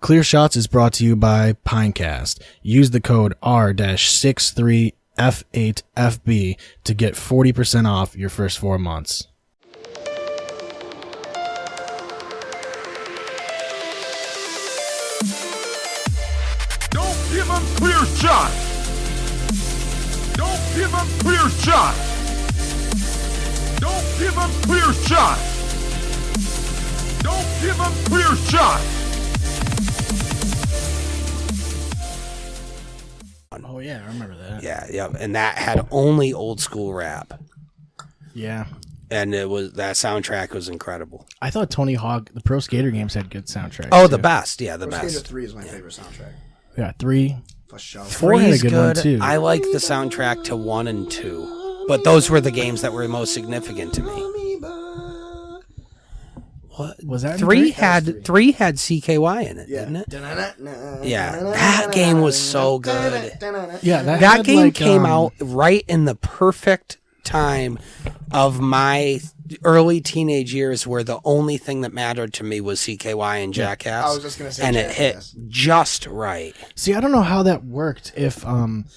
Clear Shots is brought to you by Pinecast. Use the code R-63F8FB to get 40% off your first 4 months. Don't give him clear shot. Don't give him clear shot. Don't give him clear shot. Don't give him clear shot. Oh, yeah, I remember that. Yeah. And that had only old school rap. Yeah. And that soundtrack was incredible. I thought Tony Hawk, the Pro Skater games had good soundtracks. Oh, too. the best. Yeah, the Pro best. Skater 3 is my favorite soundtrack. Yeah, 3. For sure. 4 had a good one, too. I like the soundtrack to 1 and 2. But those were the games that were most significant to me. What was that? 3 had CKY in it, didn't it? Yeah, that game was so good. Yeah, that game came out right in the perfect time of my early teenage years, where the only thing that mattered to me was CKY and Jackass. I was just gonna say, and Jackass. It hit just right. See, I don't know how that worked. If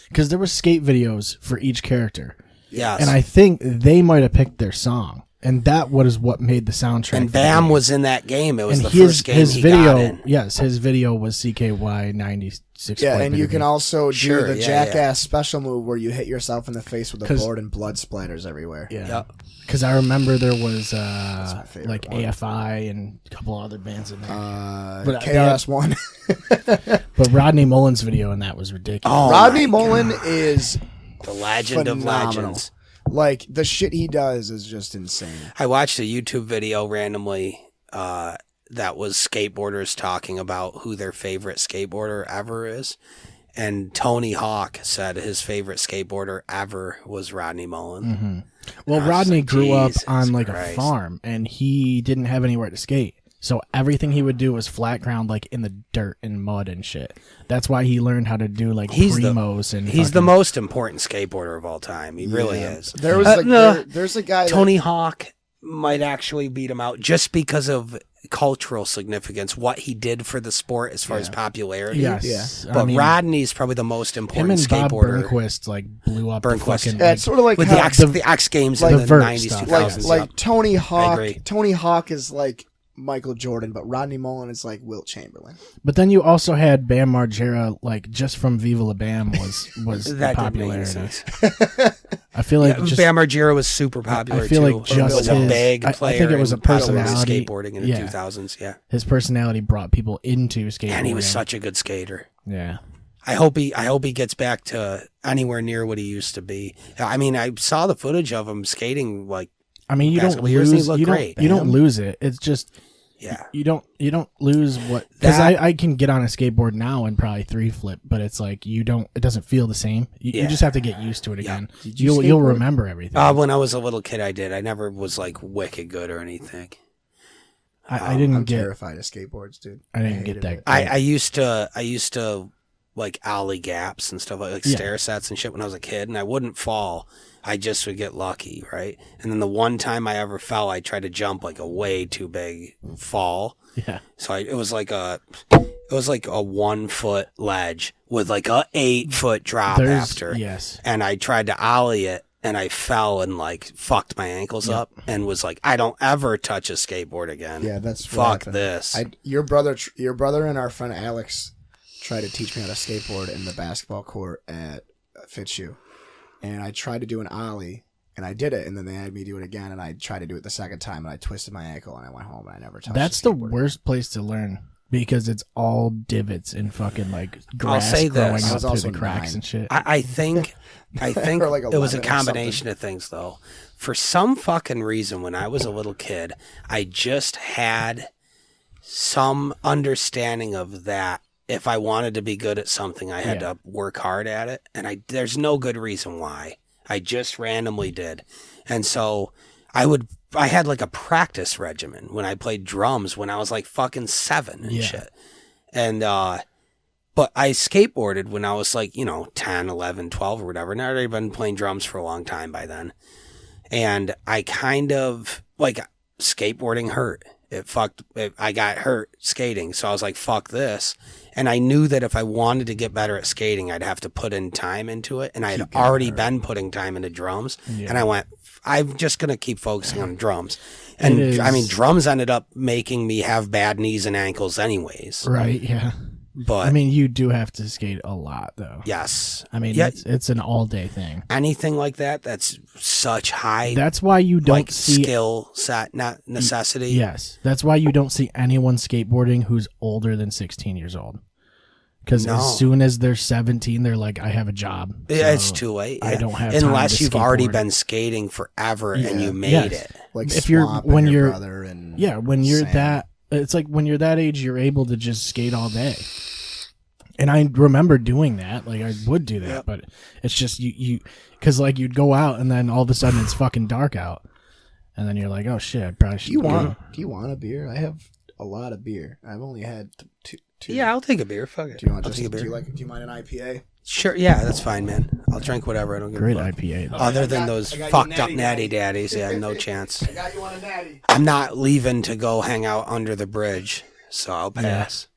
because there were skate videos for each character. Yes, and I think they might have picked their song. And that was what made the soundtrack. And Bam was in that game. It was and the first game his he video, got in. Yes, his video was CKY 96. Yeah, and you can also do the Jackass yeah. special move where you hit yourself in the face with a board and blood splatters everywhere. Yeah, because I remember there was like AFI and a couple other bands in there. But KRS-One. But Rodney Mullen's video in that was ridiculous. Oh, Rodney Mullen is the legend phenomenal. of legends. Like, the shit he does is just insane. I watched a YouTube video randomly that was skateboarders talking about who their favorite skateboarder ever is. And Tony Hawk said his favorite skateboarder ever was Rodney Mullen. Mm-hmm. Well, Rodney grew up on like Christ. a farm, and he didn't have anywhere to skate. So everything he would do was flat ground, like in the dirt and mud and shit. That's why he learned how to do like primos and. He's the most important skateboarder of all time. He really is. There was there's a guy. Tony Hawk might actually beat him out just because of cultural significance, what he did for the sport as far as popularity. Yes, but I mean, Rodney's probably the most important him and skateboarder. Bob Burnquist like blew up. Burnquist. Yeah, it's sort of like with the X Games like in the 90s, 2000s. Like Tony Hawk. Tony Hawk is like Michael Jordan, but Rodney Mullen is like Wilt Chamberlain. But then you also had Bam Margera, like just from Viva La Bam was that popularity. I feel like Bam Margera was super popular. I feel too. like just was a big player. I think it was a personality. Skateboarding in the 2000s. Yeah, his personality brought people into skateboarding, and he was such a good skater. Yeah. I hope he gets back to anywhere near what he used to be. I mean, I saw the footage of him skating like. I mean, you don't lose. You don't lose it. It's just. Yeah, you don't lose what, because I can get on a skateboard now and probably 3-flip, but it's like it doesn't feel the same. You just have to get used to it again. You'll remember everything. When I was a little kid, I did. I never was like wicked good or anything. I'm terrified of skateboards, dude. I didn't get that. I used to like alley gaps and stuff like stair sets and shit when I was a kid, and I wouldn't fall. I just would get lucky, right? And then the one time I ever fell, I tried to jump like a way too big fall. Yeah. So it was like a 1 foot ledge with like a 8 foot drop after. Yes. And I tried to ollie it, and I fell and like fucked my ankles up, and was like, I don't ever touch a skateboard again. Yeah, that's fuck this. Your brother and our friend Alex tried to teach me how to skateboard in the basketball court at Fitzhugh. And I tried to do an ollie, and I did it, and then they had me do it again, and I tried to do it the second time, and I twisted my ankle, and I went home, and I never touched it. That's the worst place to learn, because it's all divots and fucking like grass growing up through the cracks and shit. I think like it was a combination of things, though. For some fucking reason, when I was a little kid, I just had some understanding of that. If I wanted to be good at something, I had to work hard at it. And there's no good reason why. I just randomly did. And so I had like a practice regimen when I played drums when I was like fucking 7 and shit. And, but I skateboarded when I was like, 10, 11, 12 or whatever. And I'd already been playing drums for a long time by then. And I kind of, like, skateboarding hurt. I got hurt skating. So I was like, fuck this. And I knew that if I wanted to get better at skating, I'd have to put in time into it. And I had already been putting time into drums. Yeah. And I went, I'm just going to keep focusing on drums. And I mean, drums ended up making me have bad knees and ankles anyways. Right. Yeah. But I mean, you do have to skate a lot, though. Yes. I mean, it's an all-day thing. Anything like that, that's such high. That's why you don't see skill set, not necessity. Yes, that's why you don't see anyone skateboarding who's older than 16 years old. Because as soon as they're 17, they're like, I have a job. Yeah, it's too late. Yeah. I don't have time unless to you've already been skating forever and you made it. Like if you're when you're brother and when you're Sam. that. It's like when you're that age, you're able to just skate all day. And I remember doing that. Like, I would do that, but it's just you because like you'd go out and then all of a sudden it's fucking dark out, and then you're like, oh shit, I probably should. Do you want a beer? I have a lot of beer. I've only had two. Yeah, I'll take a beer. Fuck it. Do you want I'll take a beer. Do you mind an IPA? Sure. Yeah, that's fine, man. I'll drink whatever. I don't give Great a fuck. IPA. Though. Other than those fucked up natty daddies, yeah, no chance. I got you on a natty. I'm not leaving to go hang out under the bridge, so I'll pass.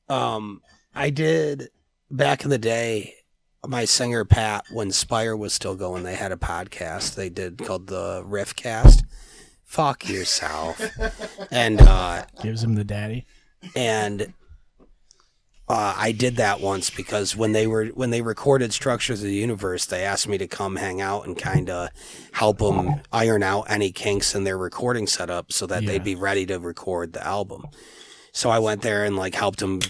I did back in the day. My singer Pat, when Spire was still going, they had a podcast they did called the Riffcast. Fuck yourself. And Gives him the daddy. And I did that once because when they recorded Structures of the Universe, they asked me to come hang out and kind of help them iron out any kinks in their recording setup so that they'd be ready to record the album. So I went there and like helped them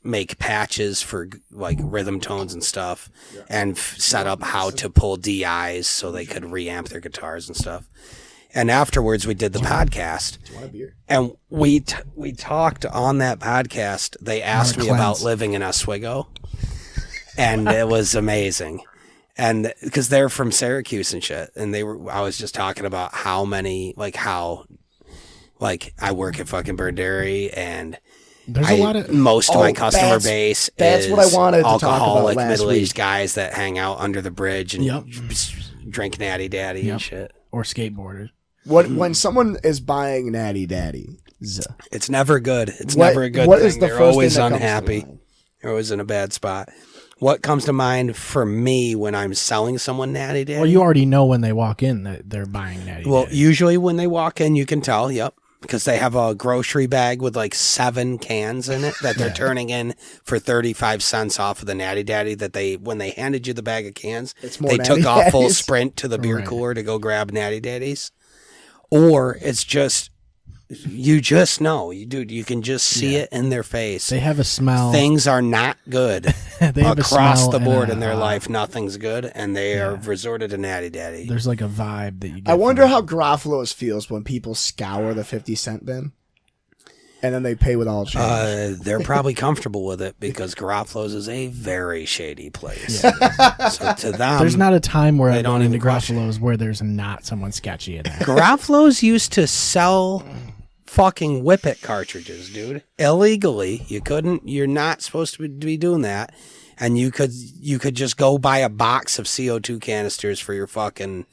make patches for like rhythm tones and stuff, and set up how to pull DIs so they could reamp their guitars and stuff. And afterwards, we did the podcast. Do you want a beer? And we talked on that podcast. They asked me about living in Oswego, and it was amazing. And because they're from Syracuse and shit, and I was just talking about how I work at fucking Bird Dairy, and there's a lot of most of my customer base that's is what I wanted to talk about alcoholic last middle-aged week. guys that hang out under the bridge and drink Natty Daddy and shit. Or skateboarders. When someone is buying Natty Daddy, it's never good. It's never a good thing. They're always unhappy. They're always in a bad spot. What comes to mind for me when I'm selling someone Natty Daddy? Well, you already know when they walk in that they're buying Natty Daddy. Well, usually when they walk in, you can tell, because they have a grocery bag with like 7 cans in it that they're turning in for 35 cents off of the Natty Daddy that when they handed you the bag of cans, they took off full sprint to the beer cooler to go grab Natty Daddies. Or it's just, you just know, you can just see it in their face. They have a smell. Things are not good they have across a the smell board and in their life. Nothing's good, and they are resorted to Natty Daddy. There's like a vibe that you get. I wonder how Garofalo's feels when people scour the 50-cent bin, and then they pay with all change. They're probably comfortable with it because Garofalo's is a very shady place. Yeah. So to them, there's not a time where I don't don't into even question Garofalo's where there's not someone sketchy in there. Garofalo's used to sell fucking Whippet cartridges, dude. Illegally. You're not supposed to be doing that. And you could just go buy a box of CO2 canisters for your fucking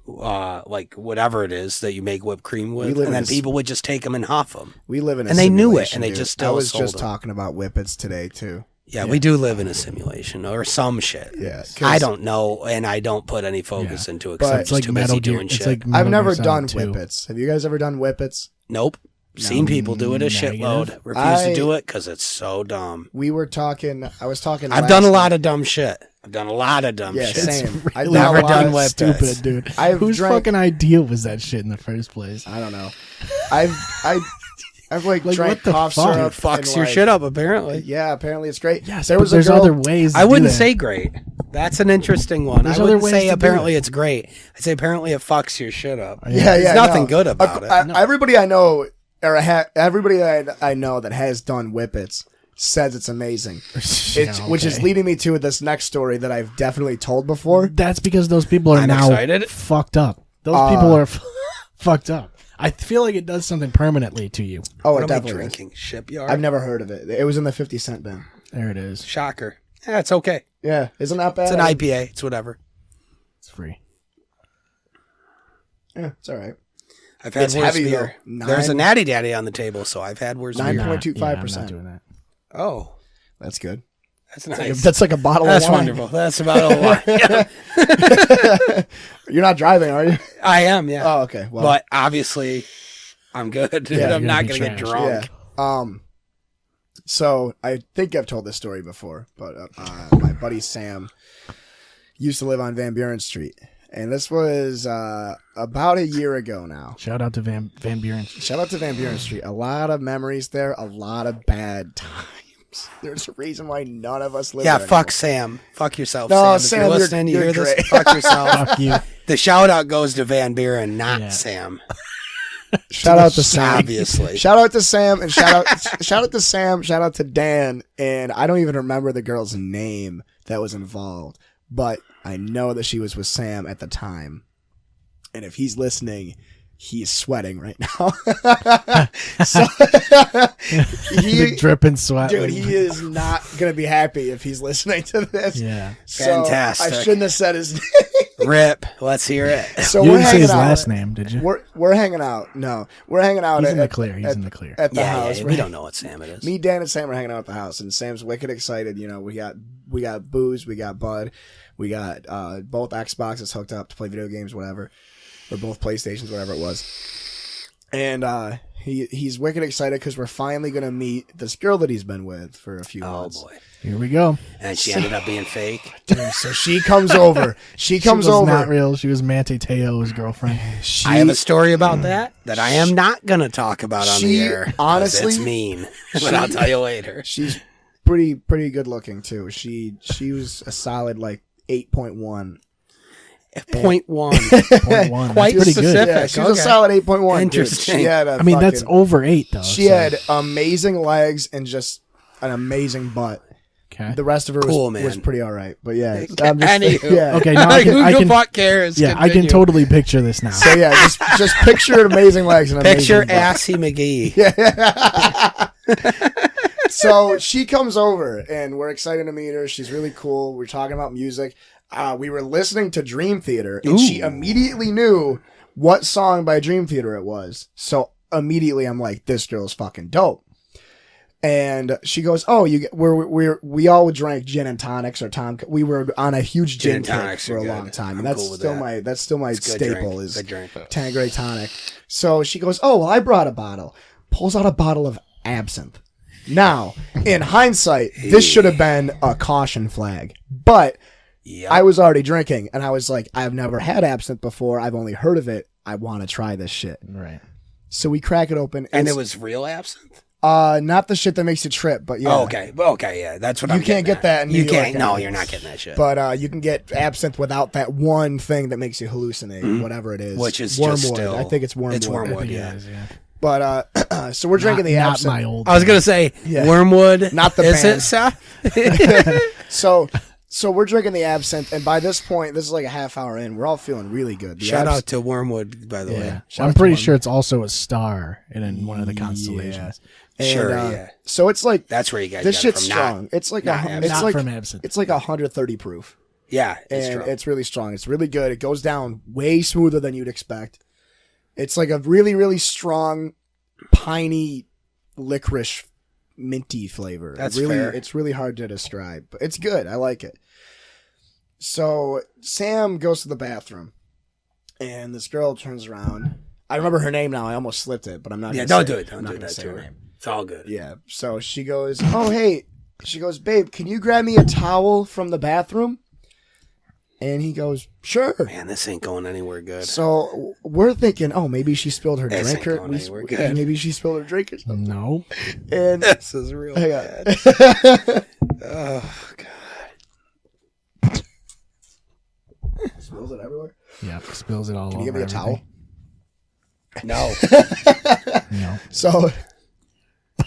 like whatever it is that you make whipped cream with, and then people would just take them and huff them. We live in a and they knew it, simulation, and they dude. just still I was sold just them. talking about Whippets today too. Yeah, we do live in a simulation or some shit. Yeah, I don't know, and I don't put any focus into it because I'm it's like too busy Metal Gear. doing It's shit. like I've Metal never Gear done Solid 2. Whippets. Have you guys ever done Whippets? Nope. Seen people do it a shitload. Negative. Refuse to do it because it's so dumb. We were talking. I was talking. I've done a lot of dumb shit. I've done a lot of dumm shit. Same. I've never done done a lot of Whippets. Stupid, dude. I've Whose drank- fucking idea was that shit in the first place? I don't know. I've like drank what the cough fuck? syrup. Fucks and, your like- shit up, apparently. Yeah, apparently it's great. Yes, there but was there's a girl, other ways. To I wouldn't do that. say great. That's an interesting one. There's I other wouldn't ways say to do apparently it. it's great. I'd say apparently it fucks your shit up. Yeah, There's nothing good about it. Everybody I know, everybody I know that has done Whippets says it's amazing. Which is leading me to this next story that I've definitely told before. That's because those people are I'm now excited. fucked up. Those people are fucked up. I feel like it does something permanently to you. Oh, What it am I definitely is. drinking? Shipyard? I've never heard of it. It was in the 50-cent bin. There it is. Shocker. Yeah, it's okay. Yeah, isn't that bad? It's an IPA. It's whatever. It's free. Yeah, it's all right. I've had It's worse heavy, beer. though. There's a Natty Daddy on the table, so I've had worse beer. 9.25%. I'm not doing that. Oh, That's good. that's nice. That's like a bottle That's of wine. wonderful. That's about a lot. Yeah, You're not driving, are you? I am, yeah. Oh, okay. Well, But obviously, I'm good. Yeah, I'm you're not gonna going to be get trash. drunk. So I think I've told this story before, but my buddy Sam used to live on Van Buren Street, and this was about a year ago now. Shout out to Van Buren. Shout out to Van Buren Street. A lot of memories there, a lot of bad times. There's a reason why none of us live Yeah, there fuck Sam. Fuck yourself, No, Sam. If Sam, you're you're- listening, you you're hear this? great. Fuck yourself. Fuck you. The shout out goes to Van Buren, not Yeah. Sam. Shout out to Sam. Obviously. Shout out to Sam and shout out to Sam, shout out to Dan, and I don't even remember the girl's name that was involved, but I know that she was with Sam at the time. And if he's listening, he's sweating right now. So, Big dripping sweat. dude, he is not gonna be happy if he's listening to this. Yeah. So Fantastic. I shouldn't have said his name. Rip. Let's hear it. So You we're didn't say hanging his out. last name, did you? We're hanging out. No, we're hanging out. He's at, in the at- clear. He's at- in the clear. at the Yeah, house. yeah, We're- we don't know what Sam it is. Me, Dan, and Sam are hanging out at the house, and Sam's wicked excited. You know, we got booze, we got bud, we got both Xboxes hooked up to play video games, whatever, or both PlayStations, whatever it was. And he's wicked excited because we're finally gonna meet this girl that he's been with for a few Oh, months. boy. Here we go. And she ended up being fake. Dude, so she comes over. She comes she was over. not real. She was Mante Teo's girlfriend. She, I have a story about that I am not going to talk about on the She- air. 'cause honestly, it's mean. But I'll tell you later. she's pretty good looking too. She was a solid like 8.1. 0.1. 0.1. Quite That's pretty specific. good. Yeah, she's Okay. a solid 8.1. dude. Interesting. She had a I mean, that's fucking- over 8 though. She so- had amazing legs and just an amazing butt. Okay. The rest of her Cool, was man. pretty all right. But yeah, Anywho. yeah. Okay, now I Who can, I the can fuck cares? yeah, I can Continue. totally picture this now. So yeah, just picture amazing legs and Picture amazing butt. Assy McGee. So she comes over and we're excited to meet her. She's really cool. We're talking about music. We were listening to Dream Theater and she Ooh. immediately knew what song by Dream Theater it was. So immediately I'm like, this girl's fucking dope. And she goes, "Oh, we all drank gin and tonics or Tom. We were on a huge Gin gin and kick tonics for are a good. long time, and I'm that's cool with still that. that's still my It's a good staple drink. is Good drink. Tanqueray tonic." So she goes, "Oh, well, I brought a bottle." Pulls out a bottle of absinthe. Now, in hindsight, this should have been a caution flag, but Yep. I was already drinking, and I was like, "I've never had absinthe before. I've only heard of it. I want to try this shit." Right. So we crack it open, And it's- it was real absinthe? not the shit that makes you trip, but yeah. Oh, okay. Well, okay, yeah. That's what You I'm can't getting get that in You New York can't. No, anyway. you're not getting that shit. But you can get absinthe without that one thing that makes you hallucinate, whatever it is. Mm-hmm. Which is wormwood. just still... I think it's wormwood. It's wormwood, Yeah. yeah. But so we're drinking the not absinthe. my old. I was going to say, Yeah. Wormwood. Not the Is band. it, Seth? So we're drinking the absinthe, and by this point, this is like a half hour in. We're all feeling really good. The Shout abs- out to Wormwood, by the way. Yeah. Shout I'm out to pretty one. sure it's also a star in one of the constellations. And, Sure, yeah. So it's like That's where you guys this got shit's it from. strong. It's like not it's Not like from absinthe. it's like 130 proof. Yeah, it's And true. it's really strong. It's really good. It goes down way smoother than you'd expect. It's like a really, really strong, piney, licorice, minty flavor. That's really, fair. It's really hard to describe, but it's good. I like it. So Sam goes to the bathroom, and this girl turns around. I remember her name now. I almost slipped it, but I'm not. Yeah, gonna don't say do it. Don't I'm not do gonna that say to her her. name. It's all good. Yeah. So she goes, "Oh, hey." She goes, "Babe, can you grab me a towel from the bathroom?" And he goes, "Sure." Man, this ain't going anywhere good. So we're thinking, oh, maybe she spilled her This drink. ain't Or going anywhere good. maybe she spilled her drink or something. No. And This is real hang bad. on. Oh, God. Spills it everywhere. Yeah. Spills it all Can over. you give me a towel? No. No. So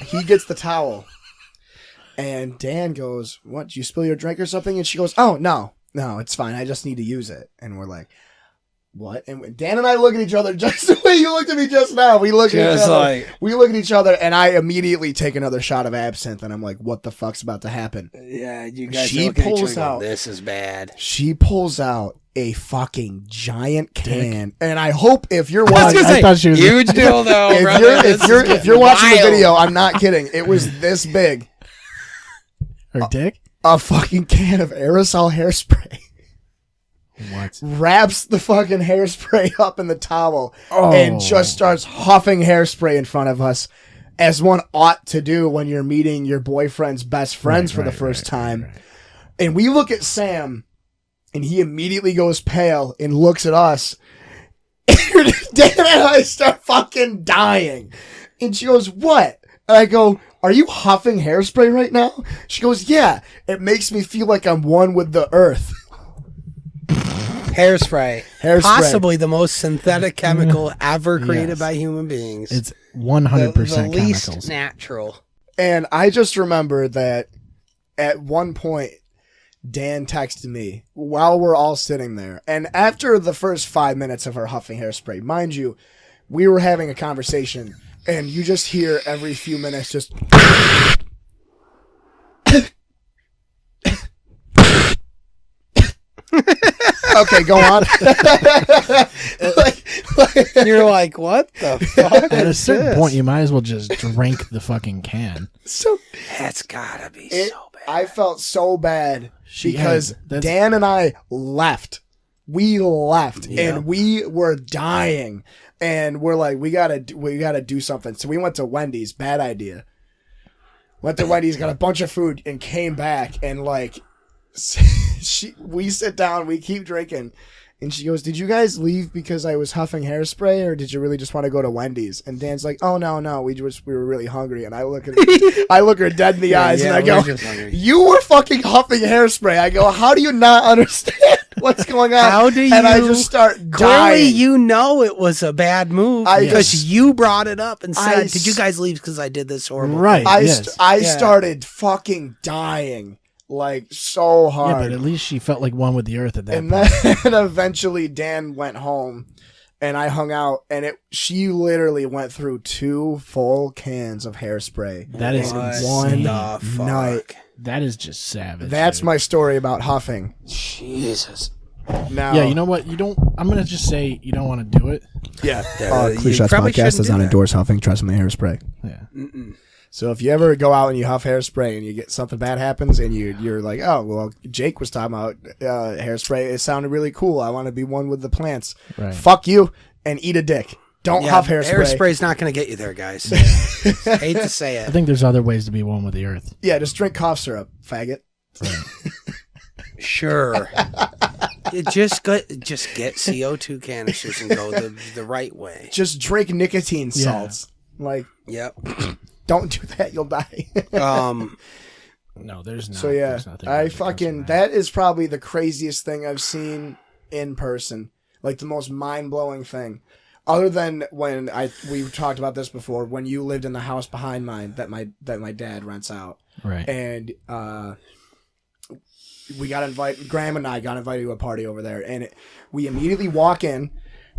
he gets the towel, and Dan goes, "What? Did you spill your drink or something?" And she goes, "Oh, no, it's fine. I just need to use it." And we're like, "What?" And Dan and I look at each other just the way you looked at me just now. We look at each Just other. like- We look at each other, and I immediately take another shot of absinthe, and I'm like, "What the fuck's about to happen?" Yeah, you guys She are looking at each pulls other going, out- this is bad. She pulls out a fucking giant can, and I hope if you're I was watching, gonna say, thought she was- huge dildo, if you're watching the wild. video, I'm not kidding. It was this big, Her dick? a fucking can of aerosol hairspray. What? Wraps the fucking hairspray up in the towel Oh. and just starts huffing hairspray in front of us, as one ought to do when you're meeting your boyfriend's best friends for the first time. Right. And we look at Sam, and he immediately goes pale and looks at us. And Dan and I start fucking dying. And she goes, "What?" And I go, "Are you huffing hairspray right now?" She goes, "Yeah. It makes me feel like I'm one with the earth." Hairspray. Hairspray. Possibly the most synthetic chemical ever created Yes. by human beings. It's 100% the least chemicals. natural. And I just remember that at one point, Dan texted me while we're all sitting there. And after the first 5 minutes of her huffing hairspray, mind you, we were having a conversation, and you just hear every few minutes just... Okay, go on. You're like, what the fuck? At a is certain this? point, you might as well just drink the fucking can. So That's gotta be it, so bad. I felt so bad She because had- that's- Dan and I left. We left Yeah. and we were dying, and we're like, we gotta do something. So we went to Wendy's. Bad idea. Went to Wendy's, got a bunch of food, and came back, and like, we sit down, we keep drinking. And she goes, "Did you guys leave because I was huffing hairspray, or did you really just want to go to Wendy's?" And Dan's like, "Oh no, we were really hungry." And I look her dead in the eyes, and I go, we're just hungry. "You were fucking huffing hairspray." I go, "How do you not understand what's going on?" How do And I you- just start Clearly, dying. you know it was a bad move I because just- you brought it up and I said, s- "Did you guys leave because I did this horrible?" Right. I yes. Yeah. started fucking dying, like so Yeah, hard. but at least she felt like one with the earth at that And point. then eventually Dan went home, and I hung out, and she literally went through 2 full cans of hairspray. That is What insane. the fuck? night. That is just savage. That's dude. my story about huffing. Jesus. Now, Yeah, you know what? You don't. I'm gonna just say you don't want to do it. yeah. you Cliches probably podcast shouldn't does do not that. endorse huffing. Trust me, hairspray. Yeah. So if you ever go out and you huff hairspray and you get something bad happens and you're like, "Oh well, Jake was talking about hairspray. It sounded really cool. I want to be one with the plants." Right. Fuck you and eat a dick. Don't Yeah, huff hairspray. Hairspray's not going to get you there, guys. Hate to say I it. think there's other ways to be one with the earth. Yeah, just drink cough syrup, faggot. Sure. Just get CO2 canisters and go the right way. Just drink nicotine salts. Like, Yep. don't do that, you'll die. No, there's not. So yeah, there's nothing I good that comes fucking from that is probably the craziest thing I've seen in person. Like the most mind-blowing thing. Other than when we talked about this before, when you lived in the house behind mine that my dad rents out. Right. And we got invited, Graham and I got invited to a party over there, and we immediately walk in,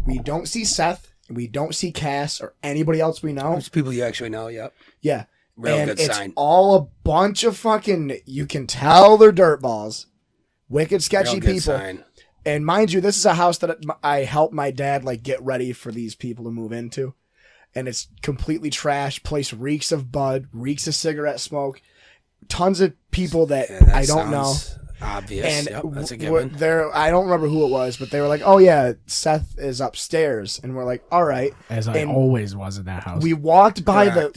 we don't see Seth, we don't see Cass or anybody else we know. There's people you actually know, yep. Yeah. Real and good it's sign. all a bunch of fucking, you can tell they're dirtballs. Wicked sketchy Real good people. sign. And mind you, this is a house that I helped my dad like get ready for these people to move into. And it's completely trash. Place reeks of bud, reeks of cigarette smoke. Tons of people that, Yeah, that I don't know. sounds obvious. And Yep, that's a we're given. there, I don't remember who it was, but they were like, "Oh yeah, Seth is upstairs," and we're like, "All right." As I and always was in that house. We walked by Correct.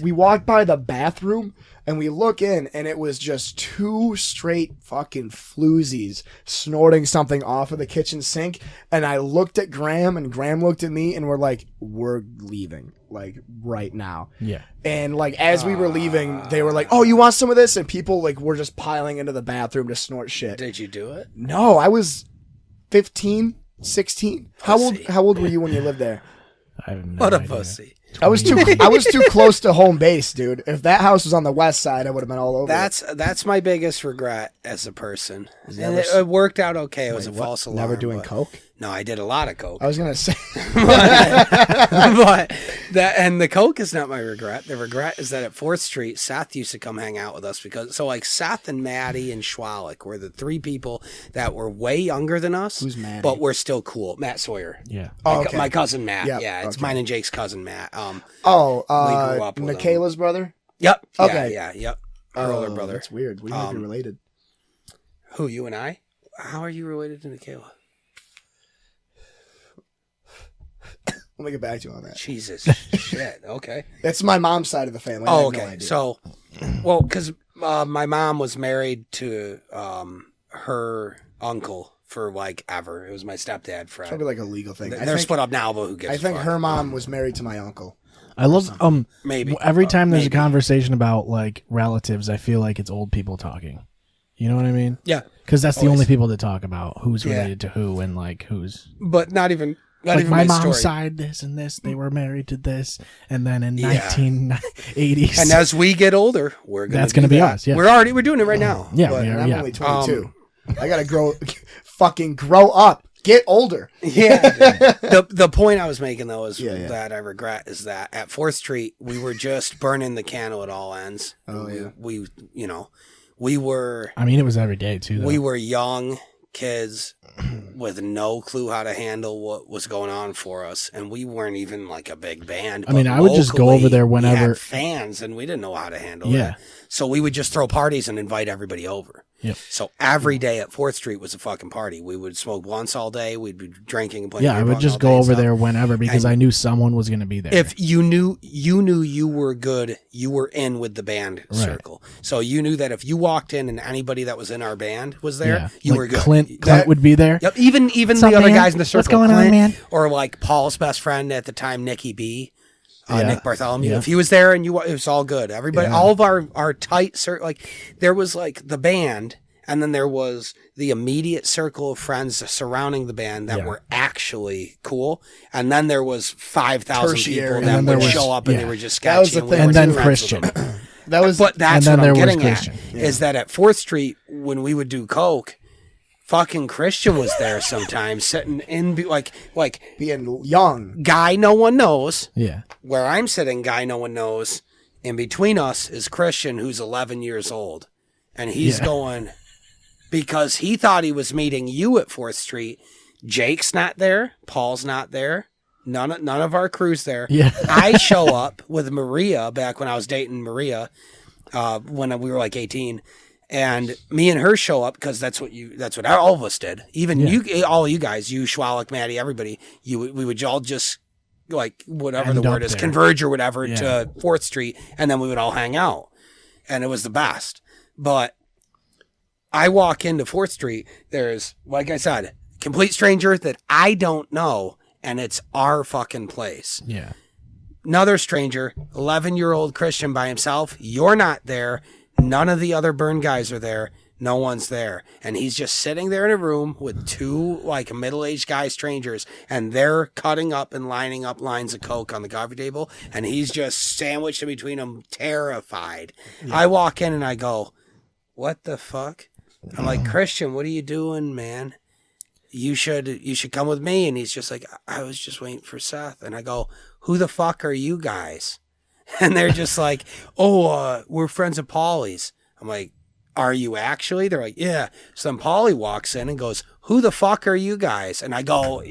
the bathroom, and we look in, and it was just 2 straight fucking floozies snorting something off of the kitchen sink. And I looked at Graham, and Graham looked at me, and we're like, "We're leaving, like right now." yeah. And like as we were leaving, they were like, "Oh, you want some of this?" And people like were just piling into the bathroom to snort shit. Did you do it? No, I was 15, 16. How Pussy. old were you when you lived there? I have no What a idea. pussy. I was too close to home base, dude. If that house was on the west side, I would have been all over. That's my biggest regret as a person. And Never it worked out okay. It was a What? false alarm. Never doing but- coke. No, I did a lot of coke. I was gonna say, but the coke is not my regret. The regret is that at 4th Street, Seth used to come hang out with us because like Seth and Maddie and Schwalik were the 3 people that were way younger than us. Who's Maddie? But we're still cool. Matt Sawyer. Yeah. My cousin Matt. Yep. Yeah, it's mine and Jake's cousin Matt. we grew up with Michaela's brother. Yep. Okay. Yep. Our older brother. That's weird. We might be related. Who, you and I? How are you related to Michaela? Let me get back to you on that. Jesus. Shit. Okay. That's my mom's side of the family. I Oh, have okay. No idea. So, well, because my mom was married to her uncle for like ever. It was my stepdad, It's Fred. probably like a legal thing. They're split up now, but who gives I a think fuck? her mom was married to my uncle. I love Maybe. every time there's maybe. a conversation about like relatives, I feel like it's old people talking. You know what I mean? Yeah. Because that's the Always. only people that talk about who's Yeah. related to who and like who's. But not even Like my mom's story. side, this and this, they were married to this, and then in Yeah. 1980s. And as we get older, That's gonna be us, yeah. We're doing it right now. Yeah, But- we And are. I'm Yeah. only 22. I gotta fucking grow up. Get older. Yeah. The point I was making though is Yeah. that I regret is that at 4th Street we were just burning the candle at all ends. Oh, yeah. We were I mean, it was every day too. Though. we were young kids with no clue how to handle what was going on for us, and we weren't even like a big band. I mean, but I would just go locally, over there we whenever- had fans, and we didn't know how to handle Yeah. it. So we would just throw parties and invite everybody over. Yep. So every day at 4th Street was a fucking party. We would smoke blunts all day. We'd be drinking and playing. Yeah, I beer would pong just all go day and over stuff. there whenever because And I knew someone was going to be there. If you knew you were good, you were in with the band circle. So you knew that if you walked in and anybody that was in our band was there, yeah. you Like were good. Clint would be there. Yep. Even What's the up, other man? guys in the circle. What's going on, Clint, man? Or like Paul's best friend at the time, Nicky B. Yeah. Nick Bartholomew. Yeah. If he was there and it was all good. Everybody, all of our tight circle, like there was like the band, and then there was the immediate circle of friends surrounding the band that were actually cool, and then there was 5,000 Tertiary. people And that then there would was- show up and yeah. they were just That was sketchy. the thing, we and were then friends with Christian. them. That was But that's And then what there I'm was getting at, Christian. is that at 4th Street, when we would do coke, fucking Christian was there sometimes, sitting in, like being young. guy no one knows. Yeah. Where I'm sitting, guy no one knows. In between us is Christian, who's 11 years old. And he's going, because he thought he was meeting you at 4th Street. Jake's not there. Paul's not there. None of our crew's there. Yeah. I show up with Maria back when I was dating Maria, when we were like 18. And me and her show up because that's what all of us did. Even all you guys, you, Schwalik, Maddie, everybody, we would all just like whatever End the word up is, there. converge or whatever Yeah. to 4th Street, and then we would all hang out, and it was the best. But I walk into 4th Street, there's, like I said, complete stranger that I don't know, and it's our fucking place. Yeah. Another stranger, 11-year-old Christian by himself. You're not there. None of the other burn guys are there. No one's there. And he's just sitting there in a room with 2 like middle-aged guy strangers, and they're cutting up and lining up lines of coke on the coffee table, and he's just sandwiched in between them, terrified. I walk in and I go, what the fuck? I'm like, Christian, what are you doing, man? You should come with me. And he's just like, I was just waiting for Seth. And I go, who the fuck are you guys? And they're just like, we're friends of Paulie's. I'm like, are you actually? They're like, yeah. So then Paulie walks in and goes, who the fuck are you guys? And I go,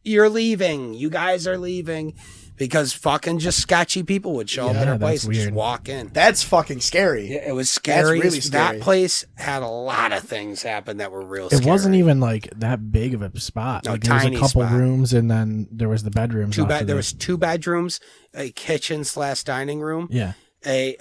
you're leaving. You guys are leaving. Because fucking just sketchy people would show up at our that's place and just weird. walk in. That's fucking scary. Yeah, it was scary. really scary. That place had a lot of things happen that were real It scary. wasn't even like that big of a spot. No, Like there was a tiny couple spot. rooms, and then there was the bedrooms. There was 2 bedrooms, a kitchen / dining room. Yeah. A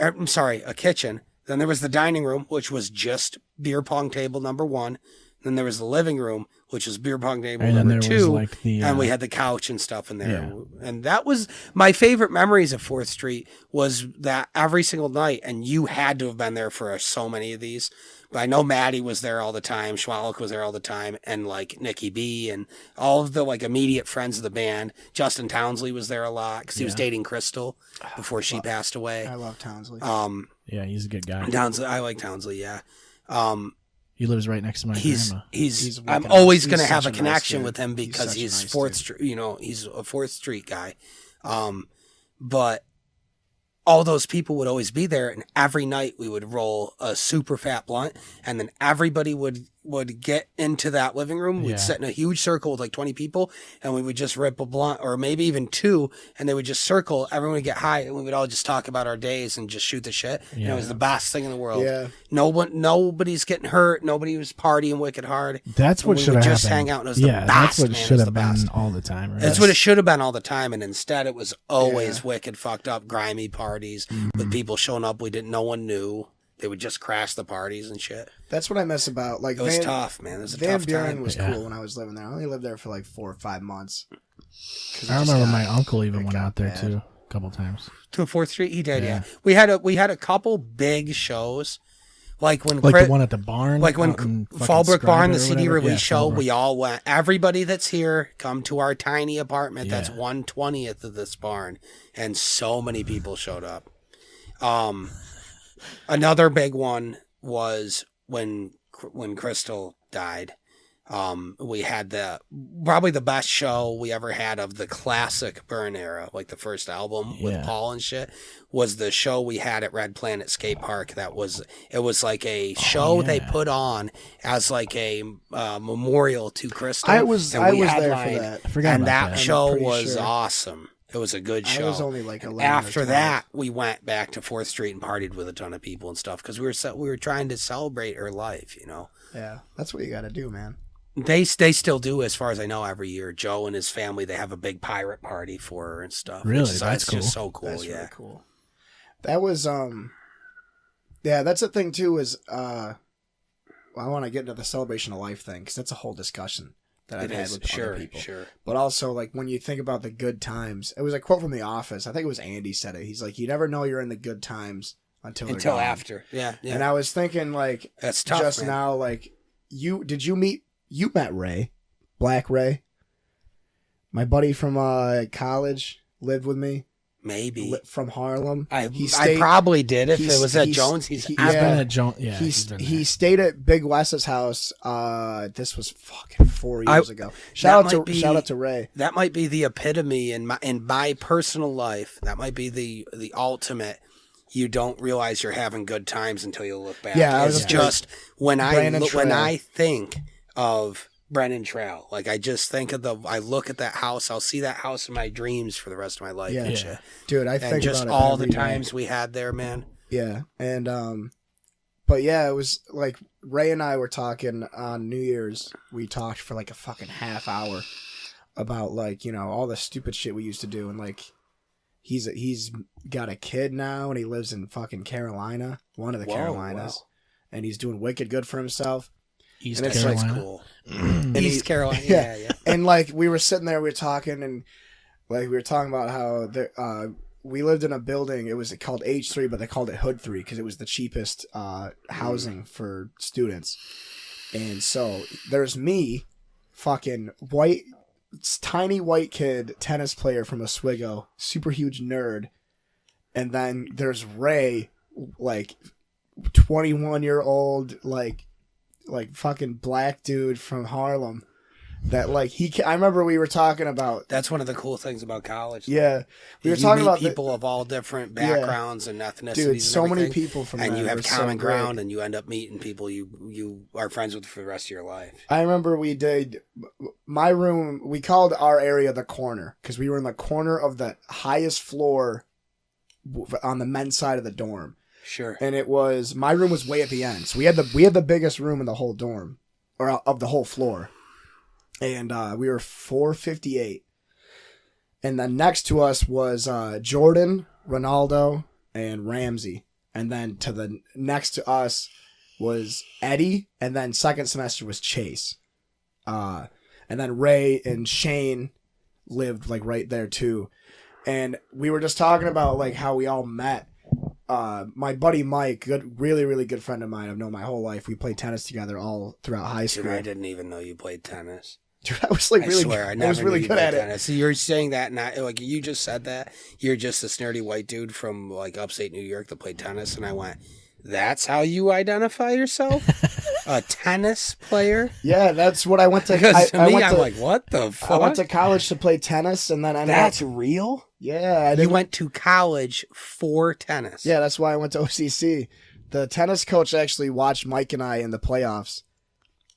kitchen. Then there was the dining room, which was just beer pong table number 1. Then there was the living room, which was beer pong table And then number there was 2. like the, and we had the couch and stuff in there. Yeah. And that was my favorite memories of 4th Street, was that every single night, and you had to have been there for so many of these. But I know Maddie was there all the time, Schwalik was there all the time, and like Nicky B and all of the like immediate friends of the band. Justin Townsley was there a lot because he was dating Crystal before she passed away. I love Townsley. Yeah, he's a good guy. Townsley, I like Townsley, yeah. He lives right next to my grandma. I'm always going to he's have such a a nice connection dude. with him He's because such a he's nice 4th dude. Street, he's a 4th Street guy. But all those people would always be there, and every night we would roll a super fat blunt, and then everybody would get into that living room. We'd sit in a huge circle with like 20 people, and we would just rip a blunt, or maybe even 2, and they would just circle. Everyone would get high, and we would all just talk about our days and just shoot the shit. And it was the best thing in the world. Yeah. Nobody's getting hurt. Nobody was partying wicked hard. That's what should have happened. Just hang out, and it was the best. That's what man. should have been all the time. Right? That's what it should have been all the time, and instead it was always wicked, fucked up, grimy parties with people showing up no one knew. They would just crash the parties and shit. That's what I miss about like it was tough, man. It was a Van tough Buren time. was cool when I was living there. I only lived there for like 4 or 5 months. I remember my uncle even went out there too a couple times. To 4th Street, he did. Yeah, we had a couple big shows, like when the one at the barn, like when Fallbrook Barn, the CD release show. Fallbrook. We all went. Everybody that's here, come to our tiny apartment. That's 1/20th of this barn, and so many people showed up. Another big one was when Crystal died. We had probably the best show we ever had of the classic Burn era, like the first album with Paul and shit, was the show we had at Red Planet Skate Park. It was like a show they put on as like a memorial to Crystal. I was there for that. I forgot and about that that. show was awesome. It was a good show. I was only like 11 After or 12. that, we went back to 4th Street and partied with a ton of people and stuff because we were trying to celebrate her life, Yeah, that's what you got to do, man. They still do, as far as I know, every year. Joe and his family, they have a big pirate party for her and stuff. Really? That's cool. just so cool. That's really cool. That was that's the thing too. Is I want to get into the celebration of life thing because that's a whole discussion that I've had with other people. Sure. But also, like, when you think about the good times, it was a quote from The Office. I think it was Andy said it. He's like, you never know you're in the good times until after. Yeah. And I was thinking, like, that's tough, just man. now, like, you met Ray, Black Ray. My buddy from college lived with me. Maybe from Harlem. I probably did if it was at Jones. He's been at Jones. Yeah, he stayed at Big Wes's house. This was fucking 4 years ago. Shout out to Ray. That might be the epitome in my personal life. That might be the ultimate. You don't realize you're having good times until you look back. Yeah, it's just when I think of Brennan Trail, like I just think of I look at that house. I'll see that house in my dreams for the rest of my life. Yeah, and shit. Dude, I think just about it all the every times day. we had there, man. Yeah, and but yeah, it was like Ray and I were talking on New Year's. We talked for like a fucking half hour about like all the stupid shit we used to do, and like he's got a kid now, and he lives in fucking Carolina, one of the Carolinas, and he's doing wicked good for himself. East and Carolina. It's cool. East Carolina, yeah. And like we were sitting there, we were talking, and like we were talking about how we lived in a building. It was called H3, but they called it Hood 3 because it was the cheapest housing for students. And so there's me, fucking tiny white kid, tennis player from Oswego, super huge nerd, and then there's Ray, like 21-year-old, like fucking black dude from Harlem that like I remember we were talking about. That's one of the cool things about college. Yeah. We were you talking meet about people of all different backgrounds and ethnicities. Dude, so and many people from and there you have were common so great. ground and you end up meeting people you are friends with for the rest of your life. I remember we did my room, we called our area the corner because we were in the corner of the highest floor on the men's side of the dorm. Sure. And it was my room was way at the end. So we had the biggest room in the whole dorm or of the whole floor. And we were 458. And then next to us was Jordan, Ronaldo, and Ramsey. And then to the next to us was Eddie, and then second semester was Chase. And then Ray and Shane lived like right there too. And we were just talking about like how we all met. My buddy Mike, really, really good friend of mine I've known my whole life. We played tennis together all throughout high school. Dude, I didn't even know you played tennis. Dude, I was like really, I was really good at tennis. So you're saying that, not like you just said that you're just this nerdy white dude from like upstate New York that played tennis, and I went, "That's how you identify yourself?" A tennis player? Yeah, that's what I went to. Because to me, went I'm like, what the fuck? I went to college to play tennis, and then I ended That's up, real? yeah. You went to college for tennis? Yeah, that's why I went to OCC. The tennis coach actually watched Mike and I in the playoffs,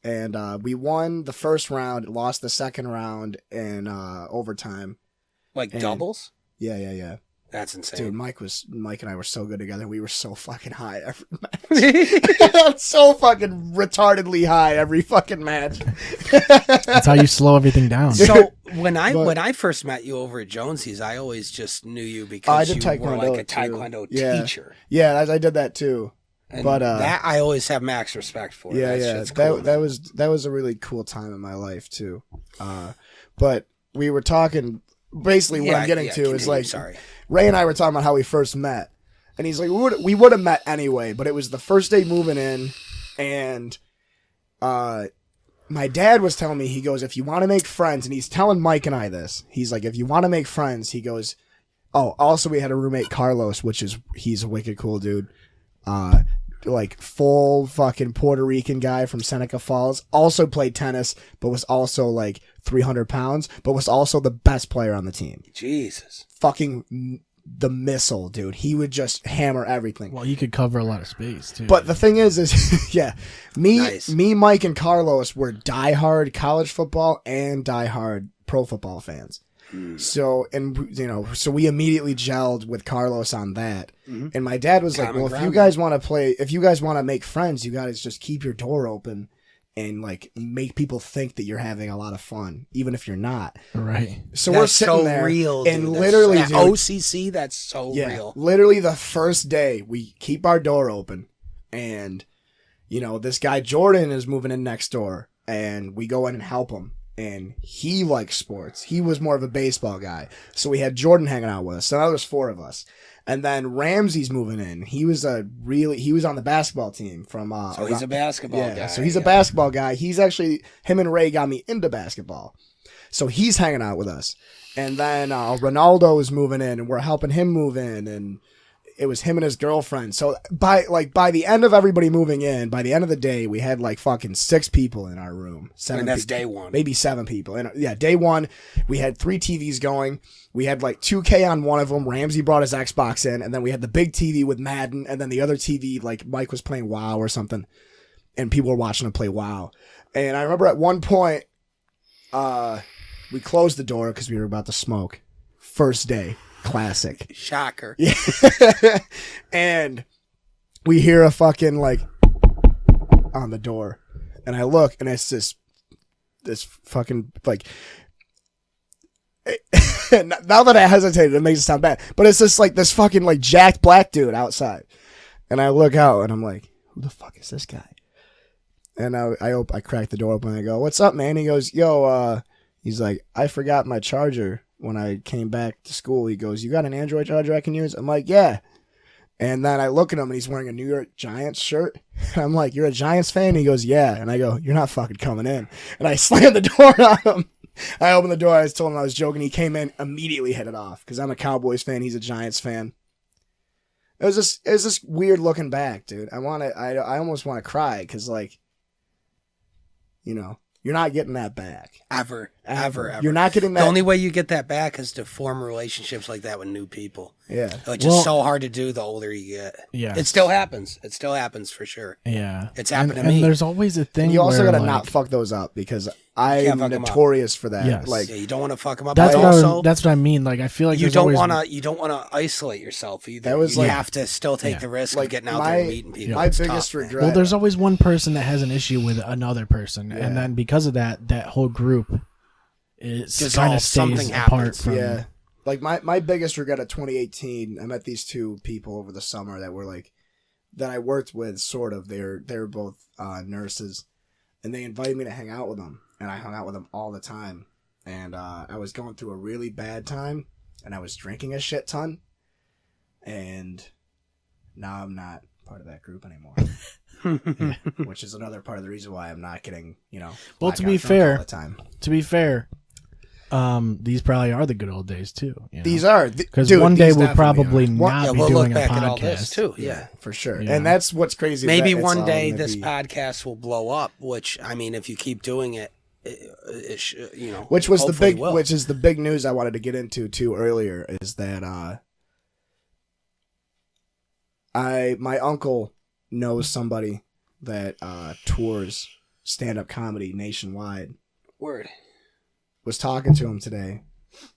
and we won the first round, lost the second round in overtime. Like doubles? Yeah. That's insane. Dude, Mike and I were so good together. We were so fucking high every match. So fucking retardedly high every fucking match. That's how you slow everything down. So when I first met you over at Jonesy's, I always just knew you because you were like a Taekwondo teacher. Yeah, I did that too. And but that I always have max respect for. Yeah, That's cool, that was a really cool time in my life too. But we were talking. Basically, what I'm getting to is like, Ray and I were talking about how we first met, and he's like, we would have met anyway, but it was the first day moving in, and my dad was telling me, he goes, if you want to make friends, and he's telling Mike and I this, he's like, if you want to make friends, he goes, oh, also we had a roommate, Carlos, he's a wicked cool dude, like full fucking Puerto Rican guy from Seneca Falls, also played tennis, but was also like 300 pounds, but was also the best player on the team. Jesus. Fucking the missile, dude. He would just hammer everything. Well, you could cover a lot of space too. But the thing is yeah, me, Mike, and Carlos were diehard college football and diehard pro football fans. So, and so we immediately gelled with Carlos on that. And my dad was like, well, if you guys want to make friends, you guys just keep your door open and like make people think that you're having a lot of fun, even if you're not. Right. So we're sitting there real, and dude. literally, dude, OCC, that's so real. Literally the first day we keep our door open and, this guy Jordan is moving in next door and we go in and help him. And he likes sports. He was more of a baseball guy. So we had Jordan hanging out with us. So now there's 4 of us. And then Ramsey's moving in. He was on the basketball team from so he's a basketball guy. So he's a basketball guy. He's actually, him and Ray got me into basketball. So he's hanging out with us. And then Ronaldo is moving in and we're helping him move in, and it was him and his girlfriend. So by the end of everybody moving in, by the end of the day, we had like fucking 6 people in our room. 7 and that's people, day one. Maybe 7 people. And yeah, day one, we had 3 TVs going. We had like 2K on one of them. Ramsey brought his Xbox in, and then we had the big TV with Madden, and then the other TV, like Mike was playing WoW or something, and people were watching him play WoW. And I remember at one point, we closed the door because we were about to smoke. First day. Classic. Shocker. Yeah. And we hear a fucking like on the door, and I look, and it's this fucking like. Now that I hesitated, it makes it sound bad, but it's just like this fucking like jacked black dude outside, and I look out, and I'm like, who the fuck is this guy? And I crack the door open, and I go, what's up, man? He goes, yo, he's like, I forgot my charger when I came back to school. He goes, you got an Android charger I can use? I'm like, yeah. And then I look at him and he's wearing a New York Giants shirt. I'm like, you're a Giants fan? He goes, yeah. And I go, you're not fucking coming in. And I slammed the door on him. I opened the door. I told him I was joking. He came in, immediately hit it off because I'm a Cowboys fan. He's a Giants fan. It was just weird looking back, dude. I almost want to cry because like, you're not getting that back. Ever. You're not getting that. The only way you get that back is to form relationships like that with new people. Yeah. Which is so hard to do the older you get. Yeah. It still happens. It still happens for sure. Yeah. It's happened to me. And there's always a thing. And you also got to not fuck those up because I'm notorious for that. Yes. Like, yeah, you don't want to fuck them up. That's what I mean. Like, I feel like you don't want to isolate yourself either. You have to still take the risk of getting out there and meeting people. My biggest regret. Well, there's always one person that has an issue with another person, and then because of that whole group is kind of stays apart from. Yeah. Like my biggest regret of 2018, I met these 2 people over the summer that were like, that I worked with sort of. They were both nurses, and they invited me to hang out with them, and I hung out with them all the time. And I was going through a really bad time, and I was drinking a shit ton, and now I'm not part of that group anymore. Which is another part of the reason why I'm not getting, Well, to be fair, these probably are the good old days too. These are because one day we'll probably not be we'll doing look a back at all this podcast too. Yeah, for sure. Yeah. And that's what's crazy. Maybe that one day this podcast will blow up. Which I mean, if you keep doing it, which was the big, will. which is the big news I wanted to get into too earlier is that my uncle knows somebody that tours stand-up comedy nationwide. Word. Was talking to him today,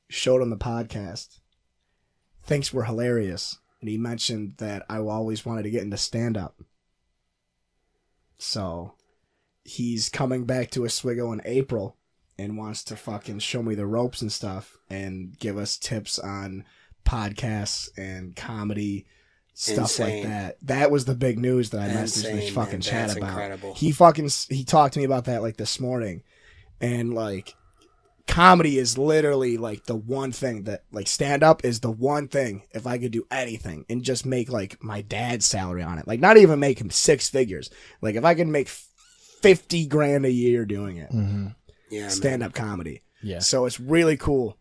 showed him the podcast, thinks we're hilarious, and he mentioned that I always wanted to get into stand-up. So he's coming back to Oswego in April and wants to fucking show me the ropes and stuff and give us tips on podcasts and comedy stuff like that. That was the big news that I messaged in the fucking chat That's about. Incredible. He talked to me about that like this morning, and like comedy is literally like the one thing that like stand up is the one thing if I could do anything and just make like my dad's salary on it, like not even make him 6 figures, like if I could make 50 grand a year doing it, yeah, stand up comedy. Yeah. So it's really cool.